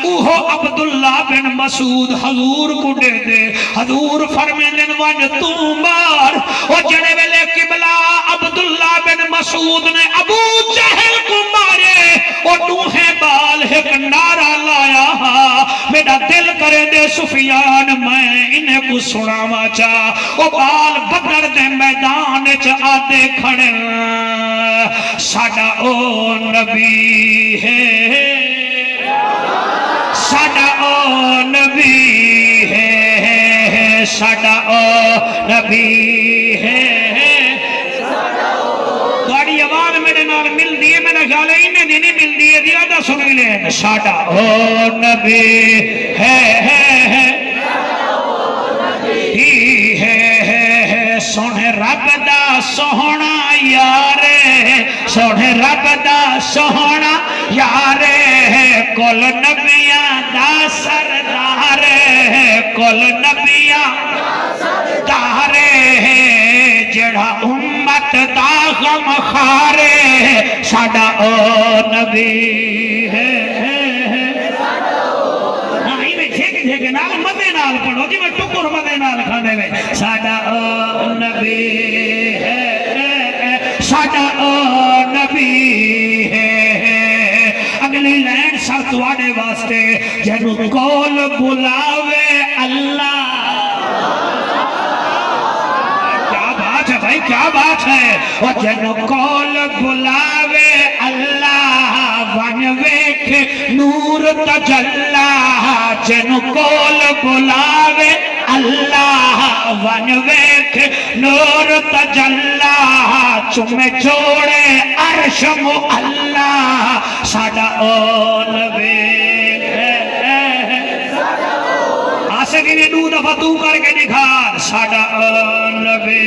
Speaker 1: اوہو عبداللہ بن مسعود حضور کو دے دے حضور فرمیندن وج تو مار او جڑے ویلے قبلہ عبداللہ بن مسعود نے ابو جہل کو مارے او دوہیں بال ایک نعرہ لایا میرا دل کرے دے سفیان میں انہیں کو سناوا چاہ او بال بدر دے میدان چ آتے کھڑے ساڈا او نبی ہے ساڈا او نبی ہے ساڈا او نبی ہے تھوڑی آواز میرے نال مل دی ہے میرا خیال ہے انہیں دی نہیں مل دی ہے زیادہ سن لیں ساڈا او نبی ہے سونے رب دا سونا یارے سونے رب دا سونا یارے کل نبیاں دا سردار کل نبیاں دارے جڑا امت دا غم خارے ساڈا او نبی ہے نال مدے نال پڑھو جی میں ٹکر مدے نال کھانے میں ساڈا او نبی ہے ساڈا او نبی ہے اگلی لین سر تواڈے واسطے جنوں کول بلاوے اللہ کیا بات ہے بھائی کیا بات ہے اور جنوں کول بلاوے اللہ
Speaker 2: ون ویکھ نور تجلا جن کول بلاوے اللہ ون ویکھ نور تجلا چومے چھوڑے عرش اللہ ساڈا او نبی آسے کی دو دفعہ تو کر کے دکھا ساڈا او نبی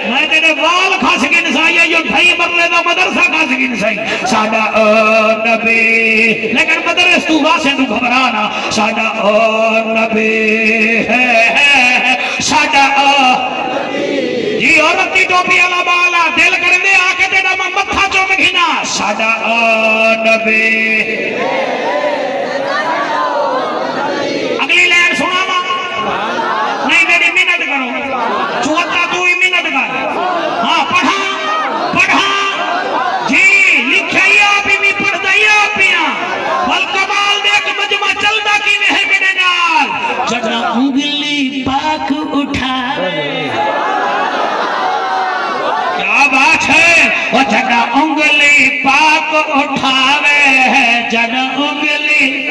Speaker 2: میں تیرے وال کھاس کے نسائی ہے جو ڈھائی مرلے دا مدرسہ کھاس کے نسائی ساڈا او نبی لیکن مدرس تو واسے تو گھبرانا ساڈا او نبی ساڈا او جی عورت کی ٹوپی والا بالا دل کر دے آ کے تیرا میں متھا چوم گھنا ساڈا او نبی اگلی لائن سنا وا نہیں میری محنت کرو چوتا تو ہی محنت کر ہاں پڑھا جی لکھائی آپ ہی پڑھ دائی آپ ہی والکمال دیکھ مجمع چلتا کی میں ہے میرے نال جگہ انگلی پاک اٹھا کیا بات ہے وہ جگہ انگلی پاک اٹھاوے جگہ انگلی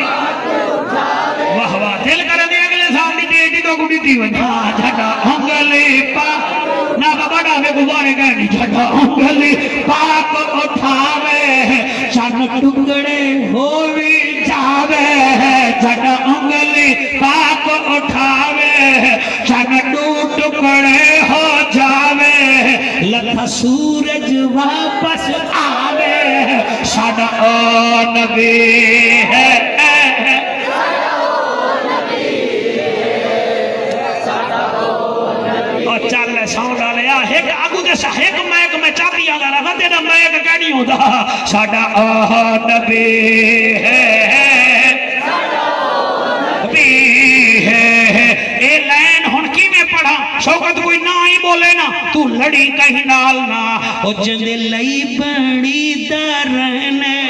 Speaker 2: واہ واہ دل کر دے اگلے سال دی ڈیٹی تو گڈی تھی وجہ جگہ انگلی پاک نہ بڑا میں گزارے گئے نہیں جگہ انگلی پاک اٹھاوے چن ٹکڑے ہووی جاوے جگہ انگلی پاک اٹھاوے چن ٹکڑے ہو جاوے لکھا سورج واپس آوے ساڈا او نبی ہے چل ساؤں ڈالیا ایک آگو جیسا ایک میک میں چاہتی آگا رہا تیرا میک کہنی ہوتا ساڈا او نبی ہے اے لین ہن کی میں پڑھا شوکت کوئی نہ ہی بولے نا تو لڑی کہیں نال نا او جد لئی بڑی درنے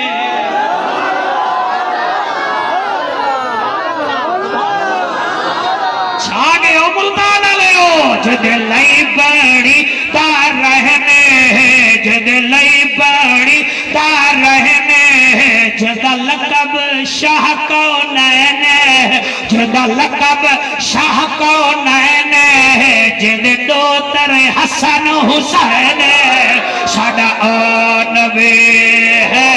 Speaker 2: چھاگے او ملتان لے او جد لئی بڑی تار رہنے جد لئی بڑی تار رہنے جد لقب شاہ کو نینے جد لقب شاہ کو نینے جد دوتر حسن حسین ساڈا او نبی ہے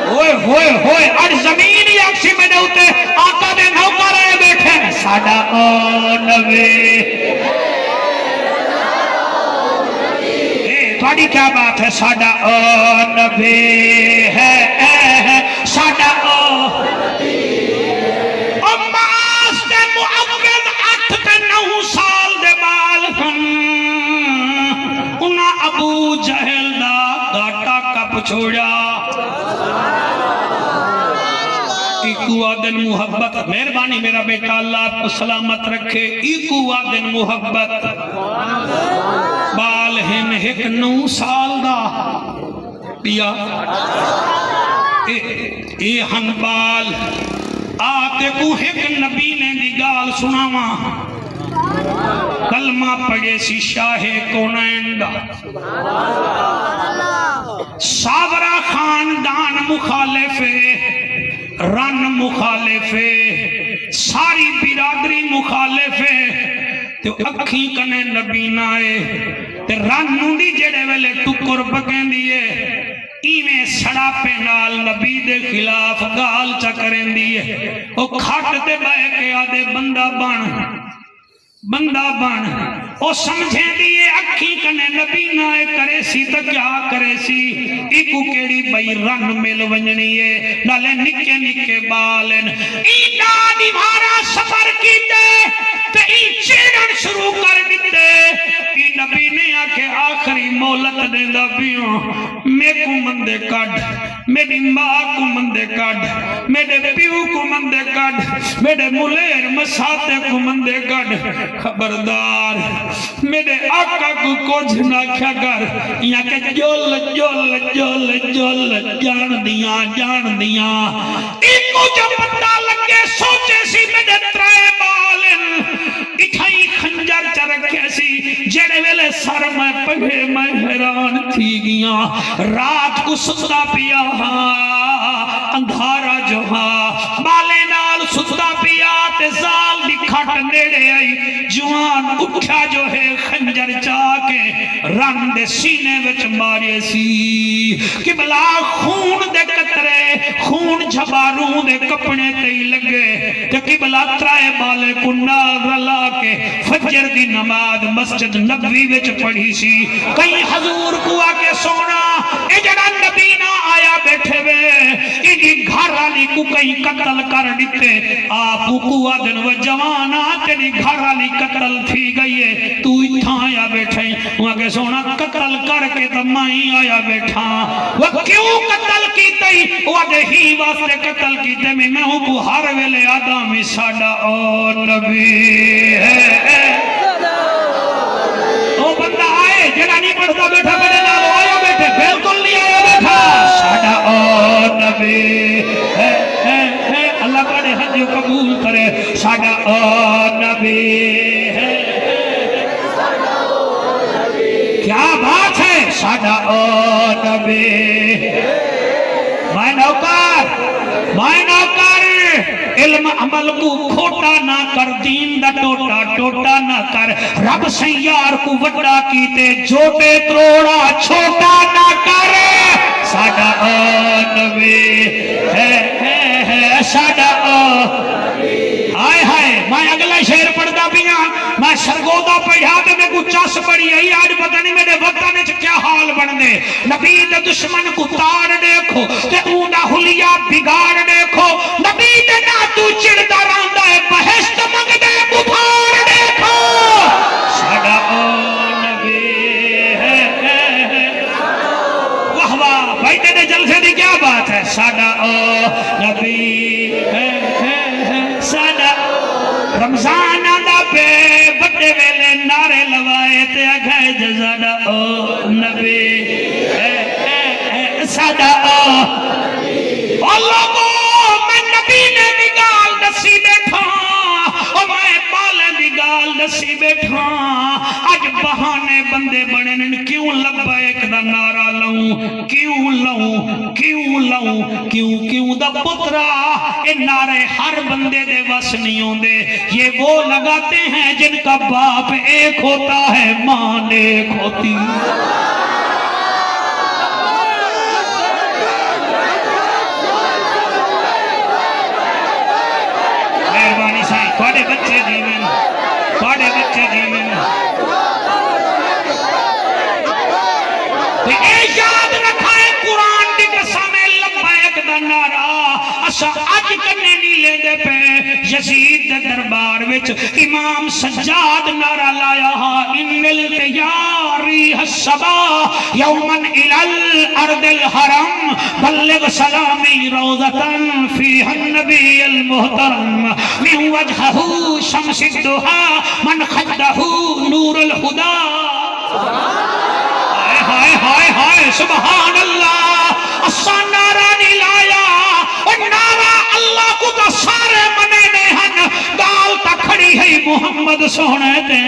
Speaker 2: ہوئے ہوئے اور زمین یکسی میں دوتے آقا دے نوکا رہے بیٹھے ساڈا او نبی تھوڑی کیا بات ہے ساڈا او نبی ہے ساڈا او اماس دے معوض 8 تے 9 سال دے بال کن انہاں ابو جہل دا گاٹا کپ چھوڑا ایکو آدن محبت مہربانی میرا بیٹا اللہ آپ کو سلامت رکھے ایکو آدن محبت بال ہن ایک 9 سال دا پیا اے ہن بال آتے کو ایک نبی نے دی گال سناوا کلمہ پڑھے سی شاہ کونین دا ساورا خاندان مخالف رن مخالف ساری برادری مخالف تو اکھی کنے نبی نائے تے رن دی جڑے ویلے ٹکر بکیں دیئے ایویں سڑا پہ نال نبی دے خلاف گال چکریں دیئے او کھٹ تے بے کے آدھے بندہ بن او سمجھیں دیئے اکھی کنے نبی نائے کرے سی تا کیا کرے سی ایکو کیڑی بھئی رن مل ونجنی ہے نالے نکے نکے بالن ای نانی مارا سفر کی دے تے ای چیڑن شروع کر دیتے ای نبی نے آکے آخری مولت دے دبیوں میں کو مندے کڑ میری ماں کو مندے کڑ میرے پیو کو مندے کڑ میرے ملیر مساتے کو مندے کڑ خبردار میرے آقا کو کچھ نہ کیا کر یہاں کہ جول جان دیاں ایکو جو پتہ لگے سوچے سی میرے ترائے بالن اٹھائی خنجر چرکے سی جڑے ویلے سر میں پگھے میں حیران تھی گیا رات کو ستا پیا اندھارا جو بالے نال ستا پیا تے زال دی کھٹ نیڑے آئی جوان اٹھا جو ہے خنجر چاہ کے رن دے سینے وچ مارے سی قبلہ خون دے قطرے خون جھباروں دے کپڑے تے لگے کہ قبلہ ترائے بالے کو نال رلا کے فجر دی نماز مسجد نبوی وچ پڑھی سی کئی حضور کو آکے سونا اے جڑا نبی نہ آیا بیٹھے وے انہی گھر والی کو کئی قتل کر دیتے آپ کو آدن و جوانا تیری گھر والی قتل تھی گئی ہے تو اتھا آیا بیٹھے وہاں کے سونا قتل کر کے تمہیں آیا بیٹھا وہ کیوں قتل کی تی وہ دہی واسطے قتل کی تی میں ہوں کو ہر ویلے آدمی ساڑا او نبی ہے وہ بندہ آئے جنہ نہیں پڑھتا بیٹھا میرے نال آیا بیٹھے بالکل نہیں آیا بیٹھا ساڑا او نبی ہے اللہ پڑھے حج قبول کرے ساڑا او نبی ہے کیا بات ہے ساڑا او نبی میں نوکر علم عمل کو کھوٹا نہ کر دین دا ٹوٹا نہ کر رب سیار کو وڈا کیتے جوٹے تروڑا چھوٹا نہ کر ساڑا او نبی ہے ساڑا او آئے ہائے میں اگلا شہر پڑھتا پیا میں سرگودا پڑھا تو میں کو چس پڑی آئی آج پتہ نہیں میرے وطن وچ کیا حال بن دے نبی دے دشمن کو تار دیکھو تے اوندا حلیہ بگاڑ دیکھو نبی دے نا تو چڑھتا رہندا ہے بہشت منگ دے بخار دیکھو ساڑا او نبی ہے واہ واہ بھائی تیرے جلسے دی کیا بات ہے ساڑا او نبی ہے ساڑا رمضان آدھا پہ بڑے ویلے نعرے لوائے تے اگھائے جزاڑا او نبی ساڑا او لوگوں میں نبی نے بھی گال دسی بیٹھا اور میں بالے بھی گال دسی بیٹھا آج بہانے بندے بڑے نن کیوں لبیک دا نعرہ لوں کیوں دا پترا اے نعرے ہر بندے دے وس نہیں ہوندے یہ وہ لگاتے ہیں جن کا باپ ایک ہوتا ہے ماں ایک ہوتی مہربانی سائیں تھوڑے بچے جیویں اے یاد رکھا ہے قرآن دی قسم لبیک دا نعرہ اسا اج کنے نہیں لے دے پہ یزید دے دربار وچ امام سجاد نعرہ لایا ان التیاری الصبا یوما الی الارض الحرم بلغ سلامی روضتن فیہا النبی المحترم من وجہہ شمس الدہا من خدہ نور الہدا ہائے ہائے ہائے سبحان اللہ اسا نعرہ نہیں لایا اور نعرہ اللہ کو تو سارے منے نے ہن گال تا کھڑی ہے محمد سونے دیں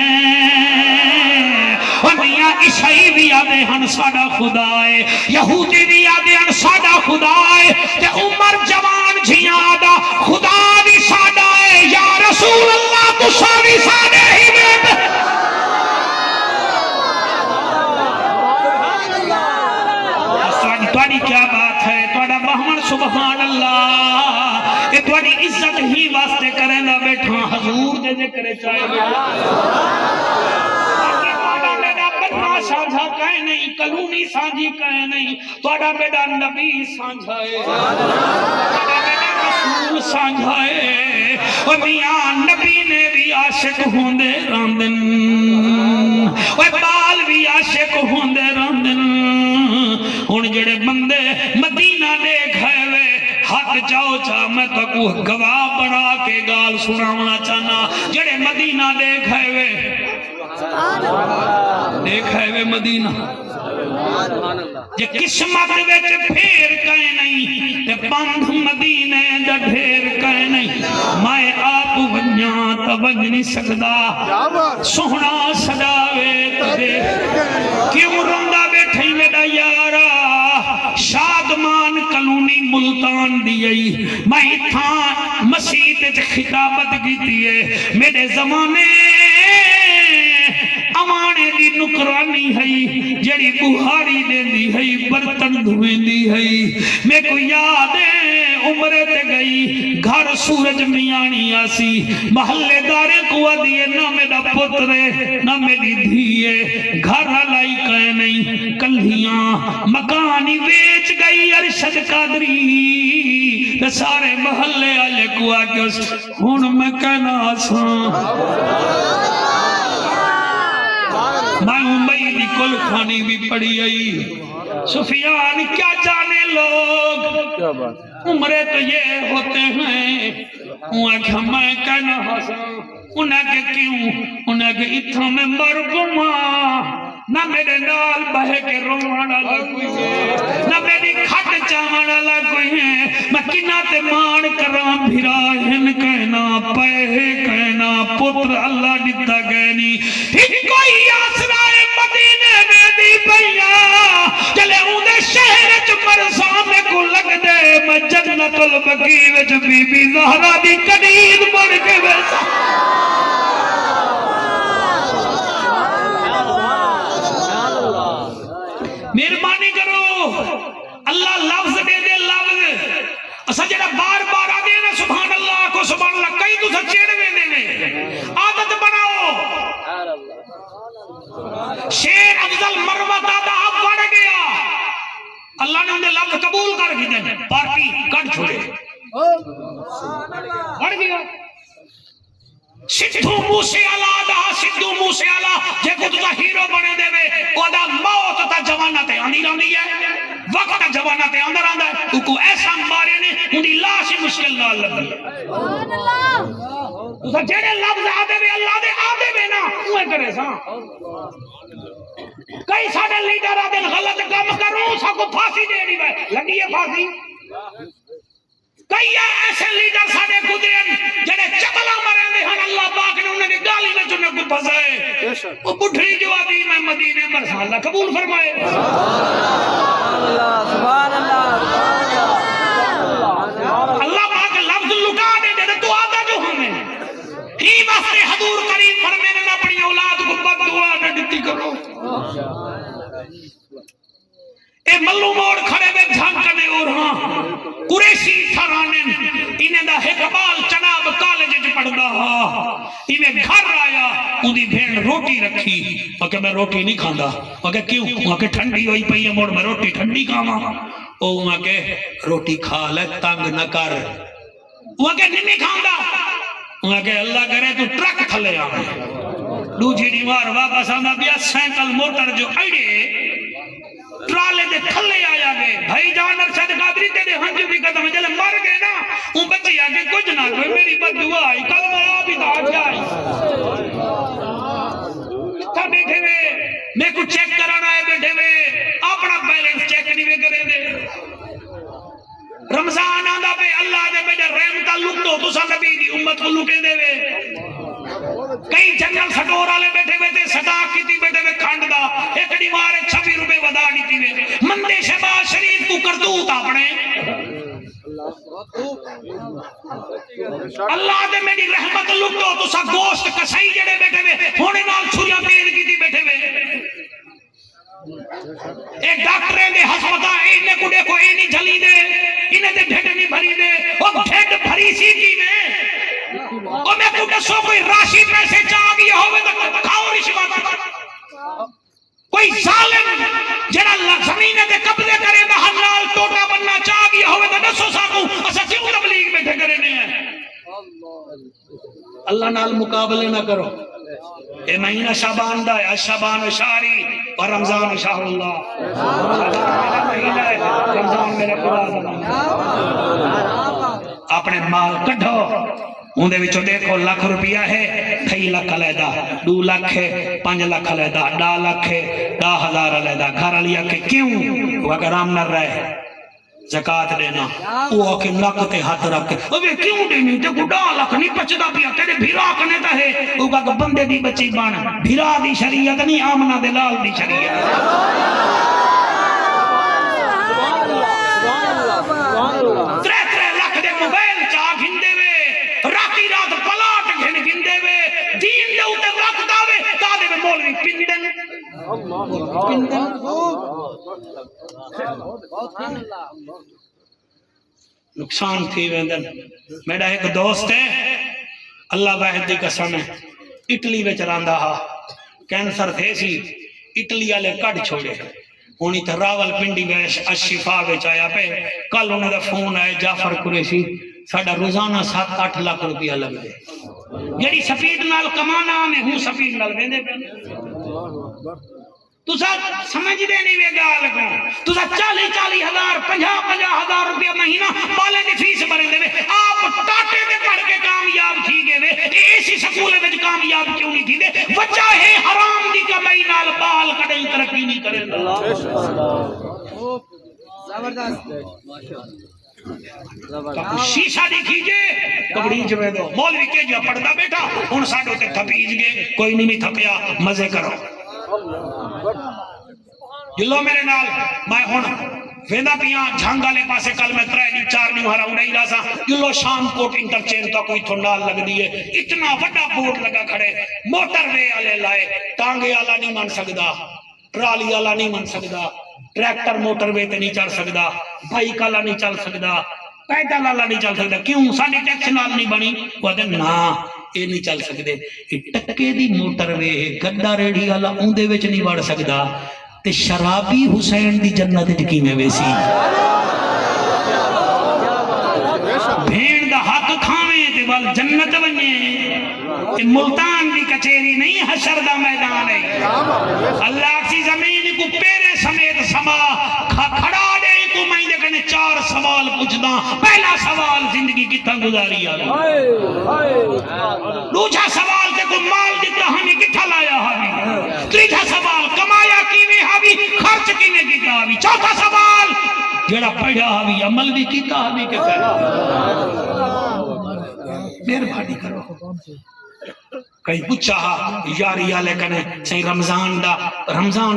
Speaker 2: اور میاں عیسائی بھی آدھے ہن ساڑا خدا ہے یہودی بھی آدھے ہن ساڑا خدا ہے تے عمر جوان جھیاں آدھا خدا بھی ساڑا ہے یا رسول اللہ تو ساڑی ساڑے ہی بیت توڑی کیا بات ہے توڑا بہمن سبحان اللہ کہ توڑی عزت ہی واسطے کریں دا بیٹھا حضور دے ذکر چاہے بڑا سانجھا کہیں نہیں کلونی سانجھی کہیں نہیں توڑا بیٹا نبی سانجھا ہے توڑا بیٹا رسول سانجھا ہے اور میاں نبی نے بھی عاشق ہوندے راندن اور بال بھی عاشق ہوندے راندن ہن جڑے بندے مدینہ دیکھ ہوئے ہاتھ جاؤ چاہ میں تو کو گواہ بڑھا کے گال سناونا چاہنا جڑے مدینہ دیکھ ہوئے مدینہ جے قسمت وچ پھیر کہیں نہیں تے بندھ مدینے دا ڈھیر کہیں نہیں میں آپ ونیاں تا ونج نہیں سکدا سوہنا سجاوے دے کیوں روندا بیٹھے میرا یارا شادمان کلونی ملتان دیئی میں تھا مسیح خطابت کیتی ہے میرے زمانے امانے دی نکرانی ہے جڑی بہاری دیندی ہے برتن دھویندی ہے میں کو یاد ہے عمرے تے گئی گھر سورج میانی آسی محلے دارے کو دیئے نہ میرا پترے نہ میری دھیئے گھر ہلائی کہے نہیں کلھیاں مکانی ویچ گئی ارشد قادری تے سارے محلے آلے کو آگے ہون میں کہنا آسان میں امید دی کل کھانی بھی پڑی آئی سفیان کیا جانے لوگ عمرے تو یہ ہوتے ہیں انہیں کہ میں کہنا حسن انہیں کہ کیوں انہیں کہ اتھا میں مر گما نہ میرے نال بہے کے روڑا کوئی ہے نہ میری کھٹ چاوڑا کوئی ہے میں کنہ تے مان کرام بھرا ہن کہنا پہے کہنا پتر اللہ دیتا گینی کوئی آسرائے مدینے میں دی پہیا چلے اندھے شہر چمر سامنے کو لگ دے میں جنت البقی وچ بی بی زہرہ دی قدید بڑھ کے ویسا مہربانی کرو اللہ لفظ دے دے لفظ اسا جڑا بار بار آ دے نا سبحان اللہ کو سبحان اللہ کئی تو سچیڑ میں دے میں عادت بناؤ شیر افضل مروہ دادا اب بڑھ گیا اللہ نے انہیں لفظ قبول کر کے دے پارٹی کٹ چھوڑے بڑھ گیا سدھو موسے اللہ دا سدھو موسے اللہ جے کو تا ہیرو بنے دے وے او دا موت تا جوانہ تے آندی رہندی ہے وقت تا جوانہ تے اندر آندا ہے کو ایسا مارے نے اندی لاش مشکل نال لگی سبحان اللہ تو جڑے لفظ آدے وے اللہ دے آدے وے نا اوے کرے سا کئی ساڈے لیڈر آدے غلط کام کروں سا کو پھانسی دے دی وے لگی ہے پھانسی کئی ایسے لیڈر ساڑے گزرے جڑے چکلا مرے دے ہن اللہ پاک نے انہیں گالی میں چنے کو پھنسائے وہ بڑھڑی جو آدھی میں مدینے مرسا اللہ قبول فرمائے
Speaker 3: سبحان اللہ
Speaker 2: اللہ پاک لفظ لٹا دے دے تو آدھا جو ہمیں ہی واسطے حضور کریم فرمے نے اپنی اولاد کو بد دعا نہ دیتی کرو اے ملو موڑ کھڑے میں جھانکنے اور ہاں قریشی تھرانن انہیں دا حقبال چناب کالج جو پڑھ دا انہیں گھر آیا اندھی بھین روٹی رکھی کہ میں روٹی نہیں کھاندا کہ کیوں کہ ٹھنڈی ہوئی پئی ہے موڑ میں روٹی ٹھنڈی کھاواں او کہ روٹی کھا لے تنگ نہ کر وہ کہ نہیں کھاندا کہ اللہ کرے تو ٹرک تھلے آوے دوجی دیوار واپس آندا بیا سائیکل موٹر جو اڑے ٹرالے دے تھلے آیا گئے بھائی جان ارشد قادری تیرے ہنج بھی قدم جلے مر گئے نا ان بچے آگے کچھ نہ کوئی میری بد دعا آئی کلمہ آبی دا جائی اتھا بیٹھے ہوئے میں کو چیک کرانا ہے بیٹھے ہوئے اپنا بیلنس چیک نہیں بھی کرے دے رمضان آندا پہ اللہ دے بیٹھے رحمتہ لٹو تو سا نبی دی امت کو لٹے دے وے کئی جنرل سٹور والے بیٹھے ہوئے تھے صدا کیتی بیٹھے ہوئے کھانڈ دا ایک دیوار 26 روپے ودا دیتی ہوئے مندے شہباز شریف کو کرتوت اپنے اللہ دے میری رحمت لٹو تو سا گوشت کسائی جڑے بیٹھے ہوئے ہونے نال چھریاں تیل کیتی بیٹھے ہوئے ایک ڈاکٹریں دے ہسپتال انہیں کو دیکھو اینی جھلی دے انہیں دے ڈھڈ نہیں بھری دے وہ ڈھڈ بھری سی کی میں اور میں کو دسو کوئی راشی پیسے چاہ گیا ہوئے تو کھاؤ رشوت کوئی ظالم جڑا زمین دے قبضے کرے دا حلال ٹوٹا بننا چاہ گیا ہوئے تو دسو ساکو اسا کیوں تبلیغ بیٹھے کرے نہیں ہے اللہ نال مقابلے نہ کرو اے مہینہ شعبان دا ہے شعبان شاری اور رمضان شاہ اللہ مہینہ ہے رمضان میرے خدا اپنے مال کڈھو اندے وچوں دیکھو لاکھ روپیہ ہے 2 لاکھ علیحدہ 2 لاکھ ہے 5 لاکھ علیحدہ 10 لاکھ ہے 10,000 علیحدہ گھر والی کہ کیوں وہ اگر رام نہ رہے زکات دینا وہ آ کے نک تے ہاتھ رکھ کے اوے کیوں دینی تے کو ڈال لکھ نہیں پچدا پیا تیرے بھیرا کنے تا ہے او کہ بندے دی بچی بن بھیرا دی شریعت نہیں آمنہ دے لال دی شریعت ترے ترے لکھ دے موبائل چا گھندے وے راتی رات پلاٹ گھندے وے دین دے اوتے وقت آوے تا دے مولوی پنڈن نقصان تھی ویندن میرا ایک دوست ہے اللہ واحد دی قسم ہے اٹلی وچ رہندا ہا کینسر تھے سی اٹلی والے کڈ چھوڑے ہونی تے راول پنڈی وچ الشفا وچ آیا پے کل انہاں دا فون آیا جعفر قریشی ساڈا روزانہ 7-8 لاکھ روپیہ لگ دے جڑی سفید نال کمانا میں ہوں سفید نال ویندے پے تسا سمجھ دے نہیں وے گال کو تسا 40-40 ہزار 50-50 ہزار روپیہ مہینہ بالے دی فیس بھرے دے آپ ٹاٹے دے پڑھ کے کامیاب تھی گئے وے ایسی سکول وچ کامیاب کیوں نہیں تھی دے وجہ ہے حرام دی کمائی نال بال کڈے ترقی نہیں کرے زبردست شیشہ دیکھیجے کبڑی جوے دو مولوی کے جو پڑھدا بیٹھا ہن ساڈے تے تھپیج گئے کوئی نہیں تھپیا مزے کرو جلو میرے نال میں ہن ویندا پیاں جھنگ والے پاسے کل میں 3-4 نہیں ہراؤں نہیں رہا جلو شام کوٹ انٹرچینج تو کوئی تھنڈال لگ دی ہے اتنا بڑا بورڈ لگا کھڑے موٹر وے والے لائے ٹانگے والا نہیں من سکدا ٹرالی والا نہیں من سکدا ٹریکٹر موٹر وے تے نہیں چل سکدا بائیک والا نہیں چل سکدا پیدل والا نہیں چل سکدا کیوں ساڈی ٹیکس نال نہیں بنی وہ تے نا اے نہیں چل سکدے ٹکے دی موٹر وے گڈا ریڑھی والا اوندے وچ نہیں وڑ سکدا تے شرابی حسین دی جنت وچ کیویں ویسی بھیڑ دا حق کھاویں تے ول جنت ونجے تے ملتان دی کچہری نہیں حشر دا میدان ہے اللہ کی زمین کو پیرے سمیت سما کھڑا دے کو میں دے کنے 4 سوال پوچھدا پہلا سوال زندگی کتھا گزاری آ دوسرا سوال تے کو مال دتا ہمیں کتھا لایا ہمیں تیسرا سوال کمایا کیویں ہاوی خرچ کیویں کیتا ہاوی چوتھا سوال جڑا پڑھا ہاوی عمل بھی کیتا ہاوی کہ مہربانی کرو کئی پوچھا یاری والے کنے سی رمضان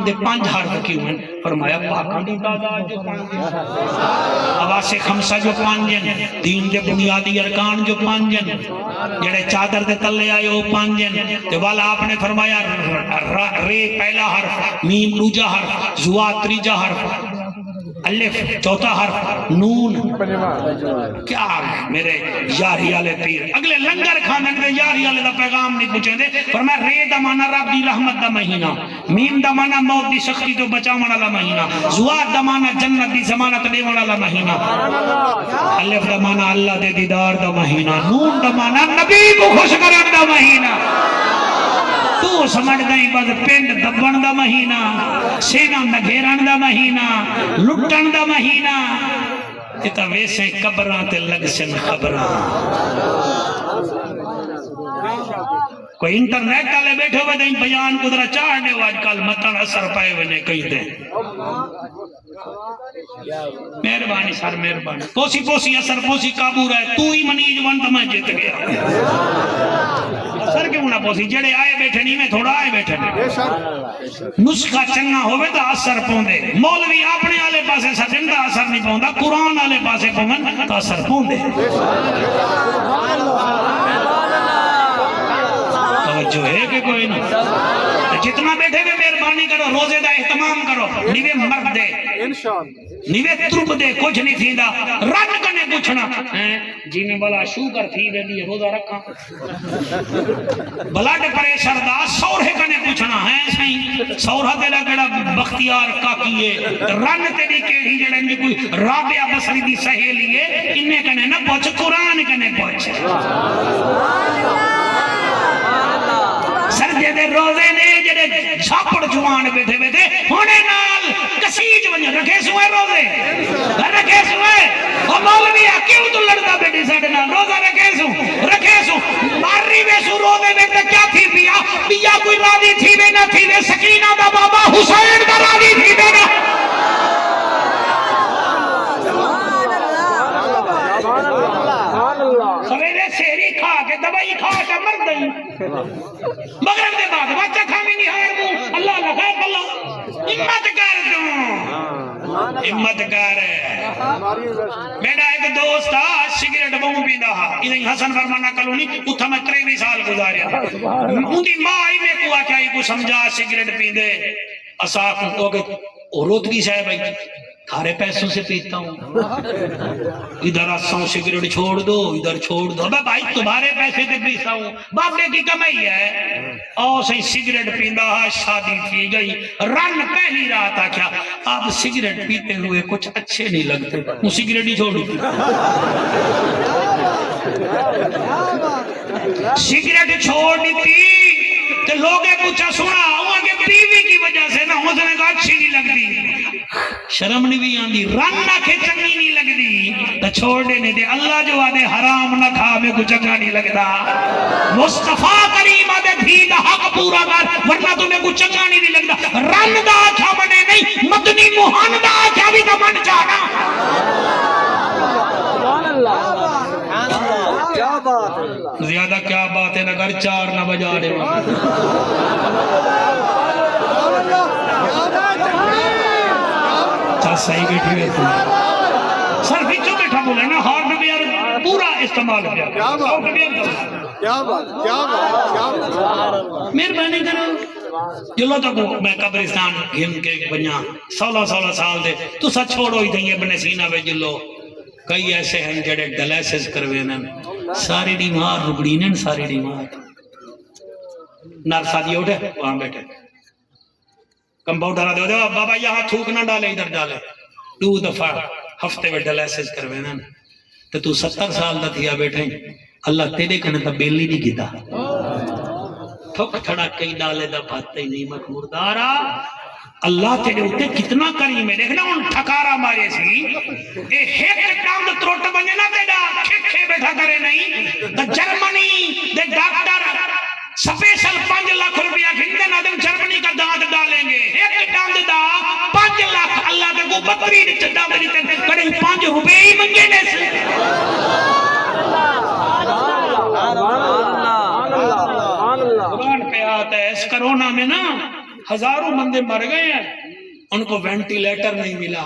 Speaker 2: دے 5 حرف کیوں ہیں فرمایا پاکاں دی تعداد جو 5 حواس خمسہ جو 5 ہیں دین دے بنیادی ارکان جو 5 ہیں جڑے چادر دے تلے آئے وہ 5 ہیں تے والا آپ نے فرمایا رے پہلا حرف میم دوجا حرف زوا تیجا حرف الف چوتھا حرف نون کیا میرے یاری والے پیر اگلے لنگر کھانے دے یاری والے دا پیغام نہیں پوچھیں دے فرمایا رے دا معنی رب دی رحمت دا مہینہ میم دا معنی موت دی سختی تو بچاون والا مہینہ زوا دا معنی جنت دی ضمانت دیون والا مہینہ الف دا معنی اللہ دے دیدار دا مہینہ نون دا معنی نبی کو خوش کرن دا مہینہ تو سمجھ گئی بس پنڈ دبن دا مہینہ سینہ نگیرن دا مہینہ لٹن دا مہینہ اتا ویسے قبران تے لگ سن خبران کوئی انٹرنیٹ والے بیٹھے ہوئے دیں بیان قدرہ چاہنے ہو آج کل مطلع اثر پائے ہوئے نے کہیں دیں مہربانی سر مہربانی پوسی پوسی اثر پوسی قابو رہے تو ہی منیج ونت میں جیت گیا اثر کیوں نہ پوسی جڑے آئے بیٹھے نہیں میں تھوڑا آئے بیٹھے نہیں نسخہ چنگا ہوئے تو اثر پوندے مولوی اپنے آلے پاسے سجندہ اثر نہیں پوندا قرآن آلے پاسے پون تو اثر پوندے توجہ ہے کہ کوئی نہیں جتنا بیٹھے ہوئے مہربانی کرو روزے دا اہتمام کرو نیوے مرد دے نیوے ترب دے کچھ نہیں تھی دا رن کنے پوچھنا جی میں بلا شوگر تھی ویلی روزہ رکھا بلڈ پریشر دا سورہ کنے پوچھنا ہے سائیں سورہ تیرا کڑا بختیار کاکیے رن تیری کیڑی جڑیں جی کوئی رابعہ بصری دی سہیلی ہے انہیں کنے نہ پوچھ قرآن کنے پوچھ سردے دے روزے نے جڑے چھاپڑ جوان بیٹھے بیٹھے ہونے نال کسیج ونجا رکھے سوئے روزے رکھے سوئے اور مولوی کیوں تو لڑتا بیٹھے ساڑھے نال روزہ رکھے سو ماری بے سو روزے بیٹھے کیا تھی پیا کوئی راضی تھی بے نہ تھی بے سکینہ دا بابا حسین دا راضی تھی بے نہ
Speaker 1: ہمت کر میرا ایک دوست تھا سگریٹ بہوں پیندا ہا ادھر حسن فرمانا کلونی اتھا میں 23 سال گزاریا ان دی ماں ہی میں کو آکھیا کو سمجھا سگریٹ پیندے اساق کو کہ روتگی صاحب بھائی تھارے پیسوں سے پیتا ہوں ادھر آساں سگریٹ چھوڑ دو ادھر چھوڑ دو بھائی تمہارے پیسے سے پیتا ہوں باپے کی کمائی ہے اور صحیح سگریٹ پیندا شادی کی گئی رن پہلی رات کیا آپ سگریٹ پیتے ہوئے کچھ اچھے نہیں لگتے وہ سگریٹ ہی چھوڑ دی سگریٹ چھوڑ دی تو لوگیں پوچھا سنا ہوا کہ بیوی کی وجہ سے نا اس نے کہا اچھی نہیں لگتی شرم نہیں بھی آندی رن نہ کھے چنگی نہیں لگتی تو چھوڑ دینے دے اللہ جو آدھے حرام نہ کھا میں کو چنگا نہیں لگتا مصطفیٰ کریم آدھے بھی دا حق پورا کر ورنہ تمہیں کو چنگا نہیں لگتا رن دا آکھا بنے نہیں مدنی موہن دا آکھا بھی دا من جانا زیادہ کیا بات ہے نگر 4 نہ بجا رہے صحیح بیٹھی ہوئے تھے سر بچوں بیٹھا بولے نا ہارڈ ویئر پورا استعمال ہو گیا مہربانی کرو جلو تک میں قبرستان گھن کے بنیا 16 سال دے تو سچ چھوڑو ہی دیں ابن سینہ پہ جلو کئی ایسے ہیں جڑے ڈلیسز کروے نا ساری ڈیمار رکڑینن ساری ڈیمار نرسا دی اٹھے وہاں بیٹھے کمپاؤنڈر دے دو بابا یہاں تھوک نہ ڈالے ادھر ڈالے 2 دفعہ ہفتے میں ڈلیسز کروے نا تو 70 سال دا تھیا بیٹھے اللہ تیرے کنے تا بیلی نہیں کیتا تھوک تھڑا کئی ڈالے دا بھاتے نیمک مردارا اللہ تیرے ہوتے کتنا کریم ہے دیکھنا ان ٹھکارا مارے سی اے ایک ٹاؤن تروٹ بنجے نا تیڑا کھے بیٹھا کرے نہیں دا جرمنی دے ڈاکٹر سپیشل 5 لاکھ روپیہ کھنتے نا دم جرمنی کا دانت ڈالیں گے ایک ٹاؤن دا 5 لاکھ اللہ دے کو بکری نے چندہ بجتے کڑے 5 روپے ہی منگے نے سے قرآن پہ آتا ہے اس کرونا میں نا ہزاروں بندے مر گئے ہیں ان کو وینٹیلیٹر نہیں ملا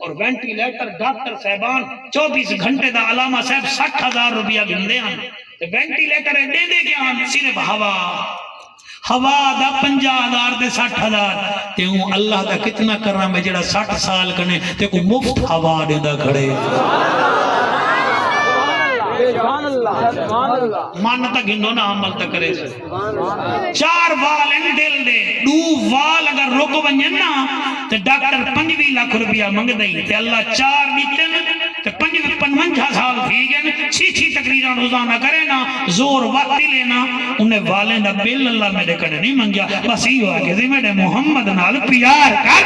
Speaker 1: اور وینٹیلیٹر ڈاکٹر صاحبان 24 گھنٹے دا علامہ صاحب 60,000 روپیہ گھندے ہیں وینٹیلیٹر دے دے کے ہم صرف ہوا دا 50,000 دے 60,000 تے ہوں اللہ دا کتنا کرم ہے جڑا 60 سال کنے تے کو مفت ہوا دے دا کھڑے مان تک ہندو نہ عمل تک کرے 4 وال ان دل دے 2 وال اگر رک ونجن نا تے ڈاکٹر 5 لاکھ روپیہ منگ دئی تے اللہ 4 دیتن تے 55 سال تھی گئے 6 تقریران روزانہ کرے نا زور وقت لینا انہیں والے دا بل اللہ میرے کنے نہیں منگیا بس یہ ہوا کہ میرے محمد نال پیار کر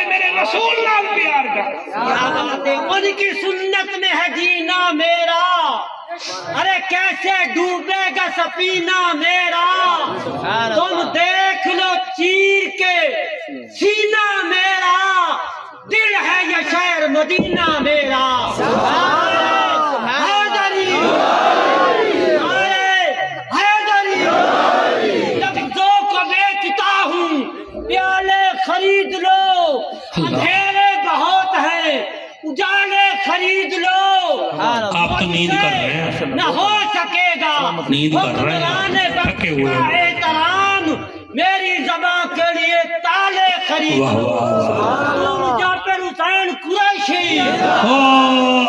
Speaker 1: میرے رسول نال پیار کر
Speaker 3: ان کی سنت میں ہے جینا میرا ارے کیسے ڈوبے گا سفینہ میرا تم دیکھ لو چیر کے سینہ میرا دل ہے یہ شہر مدینہ میرا حیدری حیدری لفظوں کو بیچتا ہوں پیالے خرید لو اندھیرے بہت ہیں اجالے خرید لو
Speaker 1: آپ تو نیند کر رہے ہیں
Speaker 3: نہ ہو سکے گا
Speaker 1: نیند کر رہے ہیں تھکے ہوئے ہیں
Speaker 3: احترام میری زبان کے لیے تالے خرید لو تم جعفر حسین قریشی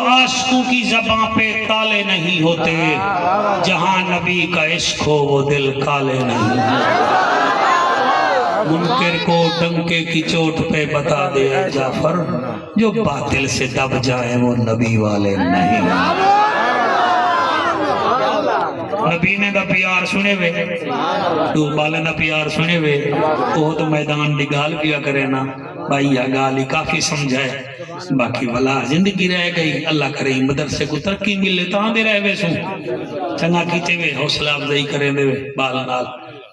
Speaker 1: عاشقوں کی زبان پہ تالے نہیں ہوتے جہاں نبی کا عشق ہو وہ دل کالے نہیں منکر کو ڈنکے کی چوٹ پہ بتا دے جعفر جو باطل سے دب جائے وہ نبی والے نہیں نبی نے دا پیار سنے ہوئے تو بالے دا پیار سنے ہوئے وہ تو میدان دی گال کیا کرے نا بھائی یا گالی کافی سمجھائے باقی والا زندگی رہ گئی اللہ کرے مدرسے کو ترقی ملے تاں دے رہے وے سو چنگا کیتے ہوئے حوصلہ افزائی کرے دے ہوئے بال نال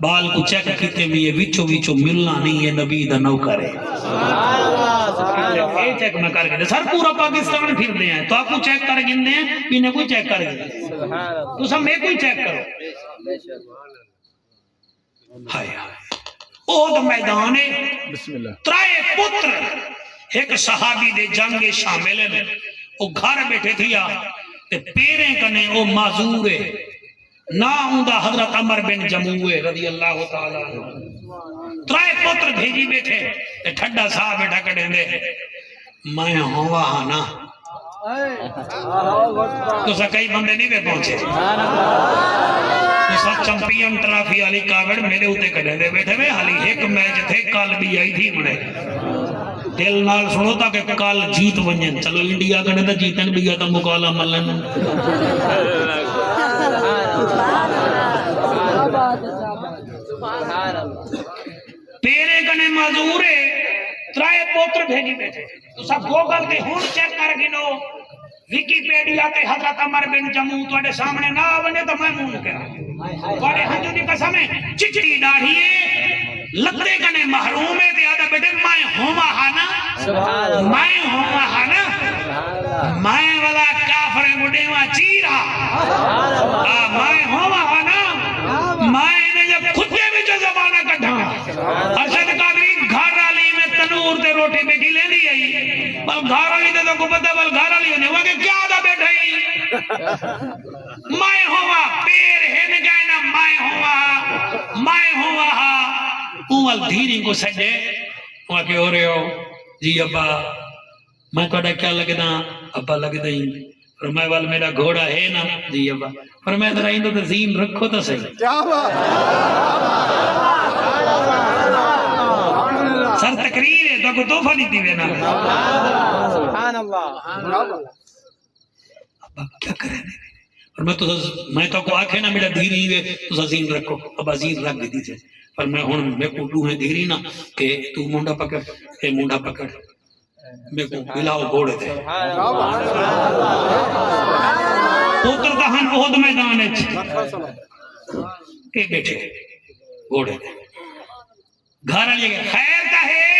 Speaker 1: بال کو چیک کیتے ہوئے وچو وچو ملنا نہیں ہے نبی دا نو کرے یہ چیک میں کر گئے سر پورا پاکستان پھر دے ہیں تو آپ کو چیک کر گئے ہیں انہیں کوئی چیک کر گئے تو سب میں کوئی چیک کرو
Speaker 2: ہائے ہائے احد میدان ترائے پتر ایک صحابی دے جنگ شامل ہیں وہ گھر بیٹھے تھیا تے پیریں کنے وہ معذور ہے نہ اوندا حضرت عمر بن جموع رضی اللہ تعالیٰ ترائے پتر بھیجی بیٹھے تے ٹھڈا صاحب بیٹھا کڑیں دے میں ہوا نا تو سا کئی بندے نہیں بے پہنچے تو سا چمپئن ٹرافی علی کاغڑ میرے ہوتے کڑیں دے بیٹھے میں حالی ایک میچ تھے کال بھی آئی تھی مڑے دل نال سنو تا کہ کال جیت ونجن چلو انڈیا کنے تا جیتن بھی گیا تا مقالہ ملن پیرے کنے معذور ہے ترائے پوتر بھیجی بیٹھے تو سب گوگل کے ہون چیک کر گنو ویکیپیڈیا تے حضرت عمر بن جموع تواڈے سامنے نہ آونے تو میں مون کہا تواڈے ہنجو دی قسم ہے چٹی داڑھی ہے لتے کنے محروم ہے تے آدھا بیٹے میں ہوما ہانا میں ہوما ہانا میں والا کافر گڈے وا چیرا میں ہوما ہانا میں نے جب کھتے وچ زبانہ کڈھا ارشد قادری گھر والی میں تنور تے روٹی بیٹھی لے دی آئی بل گھر والی تے تو کو پتہ بل گھر والی نے وہ کہ کیا دا بیٹھا میں ہوا پیر ہے نے کہنا میں ہوا اول دھیری کو سجے وہاں کے ہو رہے ہو جی ابا میں کوڑا کیا لگنا ابا لگ دیں فرمائے وال میرا گھوڑا ہے نا جی ابا فرمائے در آئندہ تو زین رکھو تو صحیح سر تقریر ہے تو کو توفہ نہیں دیوے نا
Speaker 3: سبحان اللہ
Speaker 2: ابا کیا کرے اور میں تو کو آکھے نا میرا دھیری ہے تو زین رکھو ابا زین رکھ دی تھے پر میں ہوں میں کو ڈوہیں دھیری نا کہ تو مونڈا پکڑ اے مونڈا پکڑ میں کو بلاؤ گھوڑے دے پوتر دہن احد میدان اے بیٹھے گھوڑے دے گھر آلیے گئے خیر کا ہے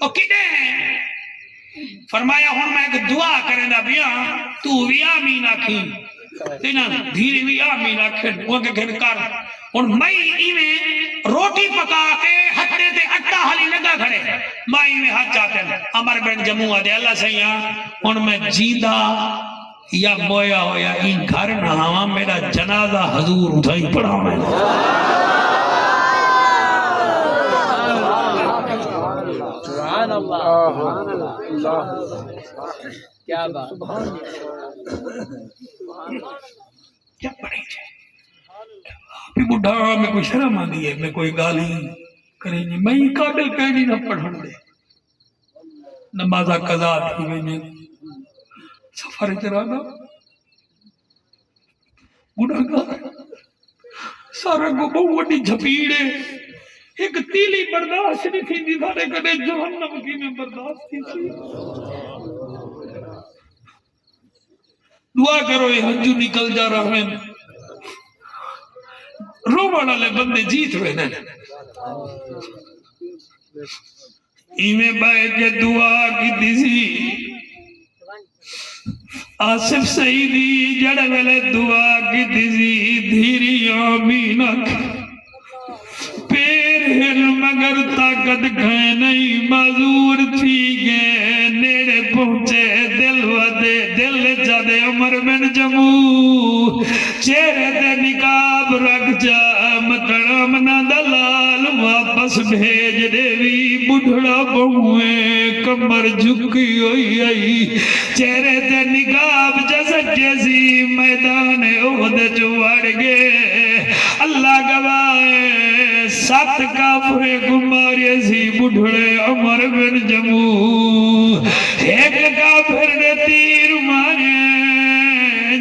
Speaker 2: او کدے ہیں فرمایا ہوں میں ایک دعا کریں دا بیا تو بھی آمین آکھی تینا دھیری بھی آمین آکھیں وہ کہ گھر کر اور میں ایویں روٹی پکا کے ہٹے تے اٹا حالی لگا کھڑے میں ایویں ہاتھ چاہتے ہیں عمر بن جموع دے اللہ سیاں اور میں جیندہ یا مویا ہویا این گھر نہ ہوا میرا جنازہ حضور اٹھائی پڑھا میں
Speaker 3: سبحان اللہ کیا بات
Speaker 2: کیا پڑھیں جائے بھی بڑھا میں کوئی شرم آدھی ہے میں کوئی گالی کریں گی میں ہی قابل کہنی نہ پڑھن دے نمازہ قضا تھی میں سفر چرانا بڑھا گا سارا کو بہو وڈی جھپیڑے ایک تیلی برداشت نہیں تھی دی سارے کڑے جہنم کی میں برداشت تھی دعا کرو یہ ہنجو نکل جا رہا ہے روبان والے بندے جیت ہوئے نا ایمیں بائے کے دعا کی دیسی آصف سعیدی جڑ ویلے دعا کی دیسی دھیری آمینک پیر ہل مگر طاقت کھائے نہیں معذور تھی گئے نیڑے پہنچے دل ودے دل جادے عمر بن جموع چہرے دے نقاب رکھ جا متڑم نہ دلال واپس بھیج دیوی بڑھڑا بہویں کمر جھکی ہوئی آئی چہرے دے نقاب جسد جیسی میدان احد چوڑ گئے اللہ گواہ سات کافرے گمارے سی بڑھڑے عمر بن جموع ایک کافر نے تیر مارے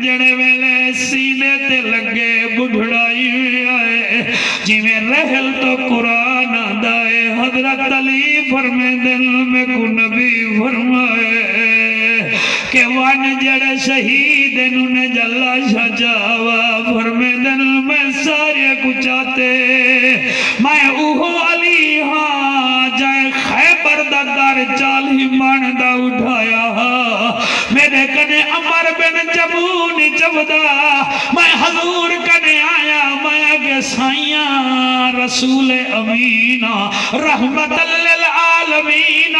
Speaker 2: جڑے ویلے سینے تے لگے بڑھڑائی آئے جی میں رحل تو قرآن آدھائے حضرت علی فرمے دل میں کو نبی فرمائے کہ وان جڑے شہید انہوں جلا شجاوا فرمے دل میں سارے کچھ آتے میں اوہو علی ہاں جائے خیبر دا دار چالی مان دا اٹھایا میرے کنے عمر بن جموع نہیں چودا میں حضور کنے آیا میں آگے سائیاں رسول امین رحمت للعالمین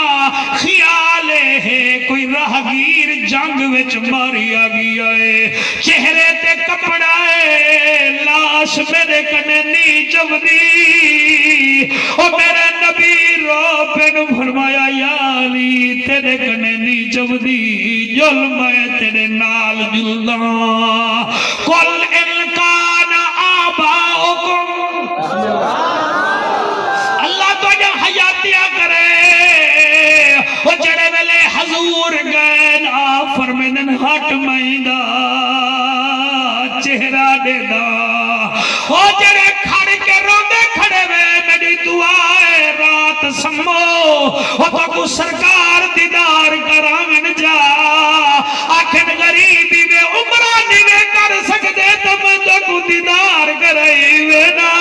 Speaker 2: خیال ہے کوئی راہگیر جنگ وچ ماریا گیا ہے چہرے تے کپڑا ہے لاش میرے کنے نہیں چبدی او میرے نبی رو پین فرمایا یا علی تیرے کنے نہیں چبدی جل میں تیرے نال جلدا قل ان کان آباؤکم اللہ تو جب حیاتیاں کرے وہ جڑے ویلے حضور گئے نا فرمیدن ہٹ مائندہ چہرہ دے دا وہ جڑے کھڑ کے روندے کھڑے وے میری دعائے رات سمو وہ تو سرکار دیدار کرامن جا آکھن غریبی میں عمرہ نہیں کر سکتے تم تو دیدار کرائی وے نا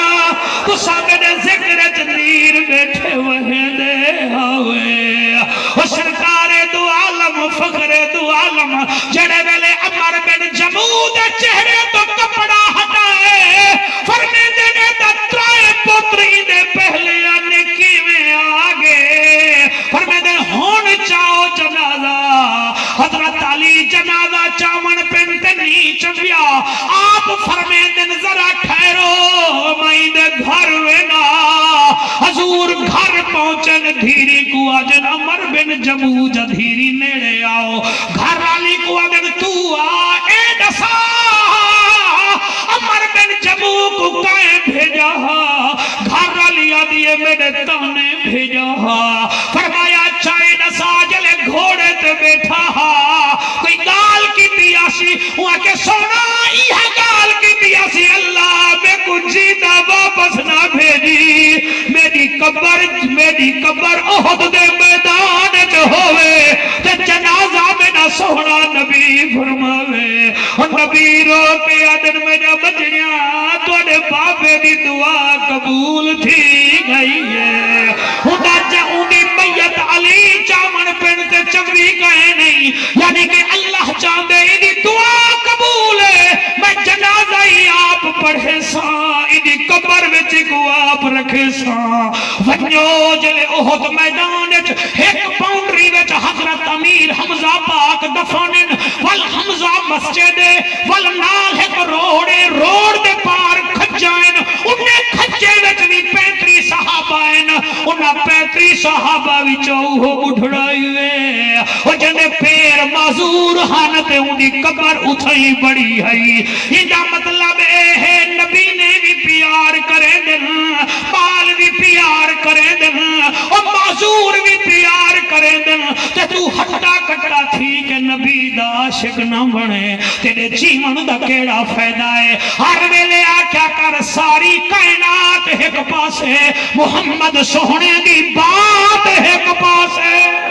Speaker 2: تو سامنے ذکر جنیر بیٹھے وہیں دے ہوئے وہ سرکار دو عالم فخر دو عالم جڑے ویلے عمر بن جمود چہرے تو کپڑا ہٹائے فرمیدے نے ترائے پتری دے پہلے آنے کیویں آگے فرمیدے ہون چاہو جنازہ حضرت علی جنازہ چاون پنتے نیچ بیا آپ فرمیدن ذرا ٹھہرو مائندے گھر وینا حضور گھر پہنچن دھیری کو آجن عمر بن جموج دھیری نیڑے آؤ گھر والی کو آجن تو آئے دسا عمر بن جمو کو کائیں بھیجا گھر والی آدھیے میرے تانے بھیجا فرمایا چائے دسا جلے گھوڑے تے بیٹھا کوئی گال کی پیاسی وہاں کے سونا یہ گال کی پیاسی اللہ میں کچھ جیدہ واپس نہ بھیجی میری قبر احد دے میدان جو ہوئے تے جنازہ میں نہ سونا نبی فرماوے اور نبی رو کے آدن میں نہ بچنیا توڑے بابے دی دعا قبول تھی گئی ہے ہوتا جاؤنی میت علی چامن پنتے چوری گئے نہیں یعنی کہ اللہ چاہتے انہی دعا قبول ہے میں جنازہ ہی آپ پڑھے ساں انہی قبر وچ کو آپ رکھے ساں ونیو جلے احد میدان ایک باؤنڈری وچ حضرت امیر حمزہ پاک دفنن والحمزہ مسجد والنال ایک روڑ دے پار کھجائن انہیں کھجے وچ بھی 35 صحابہ ہیں انہاں 35 صحابہ وچوں وہ اٹھڑائی ہوئے وہ جنے پیر معذور ہانتے انہی قبر اتھائی بڑی ہے یہ مطلب ہے نبی نے بھی پیار کرے دن مال بھی پیار کرے دن اور معذور بھی پیار کرے دن تے تو ہٹا کٹا تھی کہ نبی دا عاشق نہ بنے تیرے جیون دا کیڑا فائدہ ہے ہر ویلے آکھیا کر ساری کائنات ایک پاس ہے محمد سوہنے دی بات ایک پاس ہے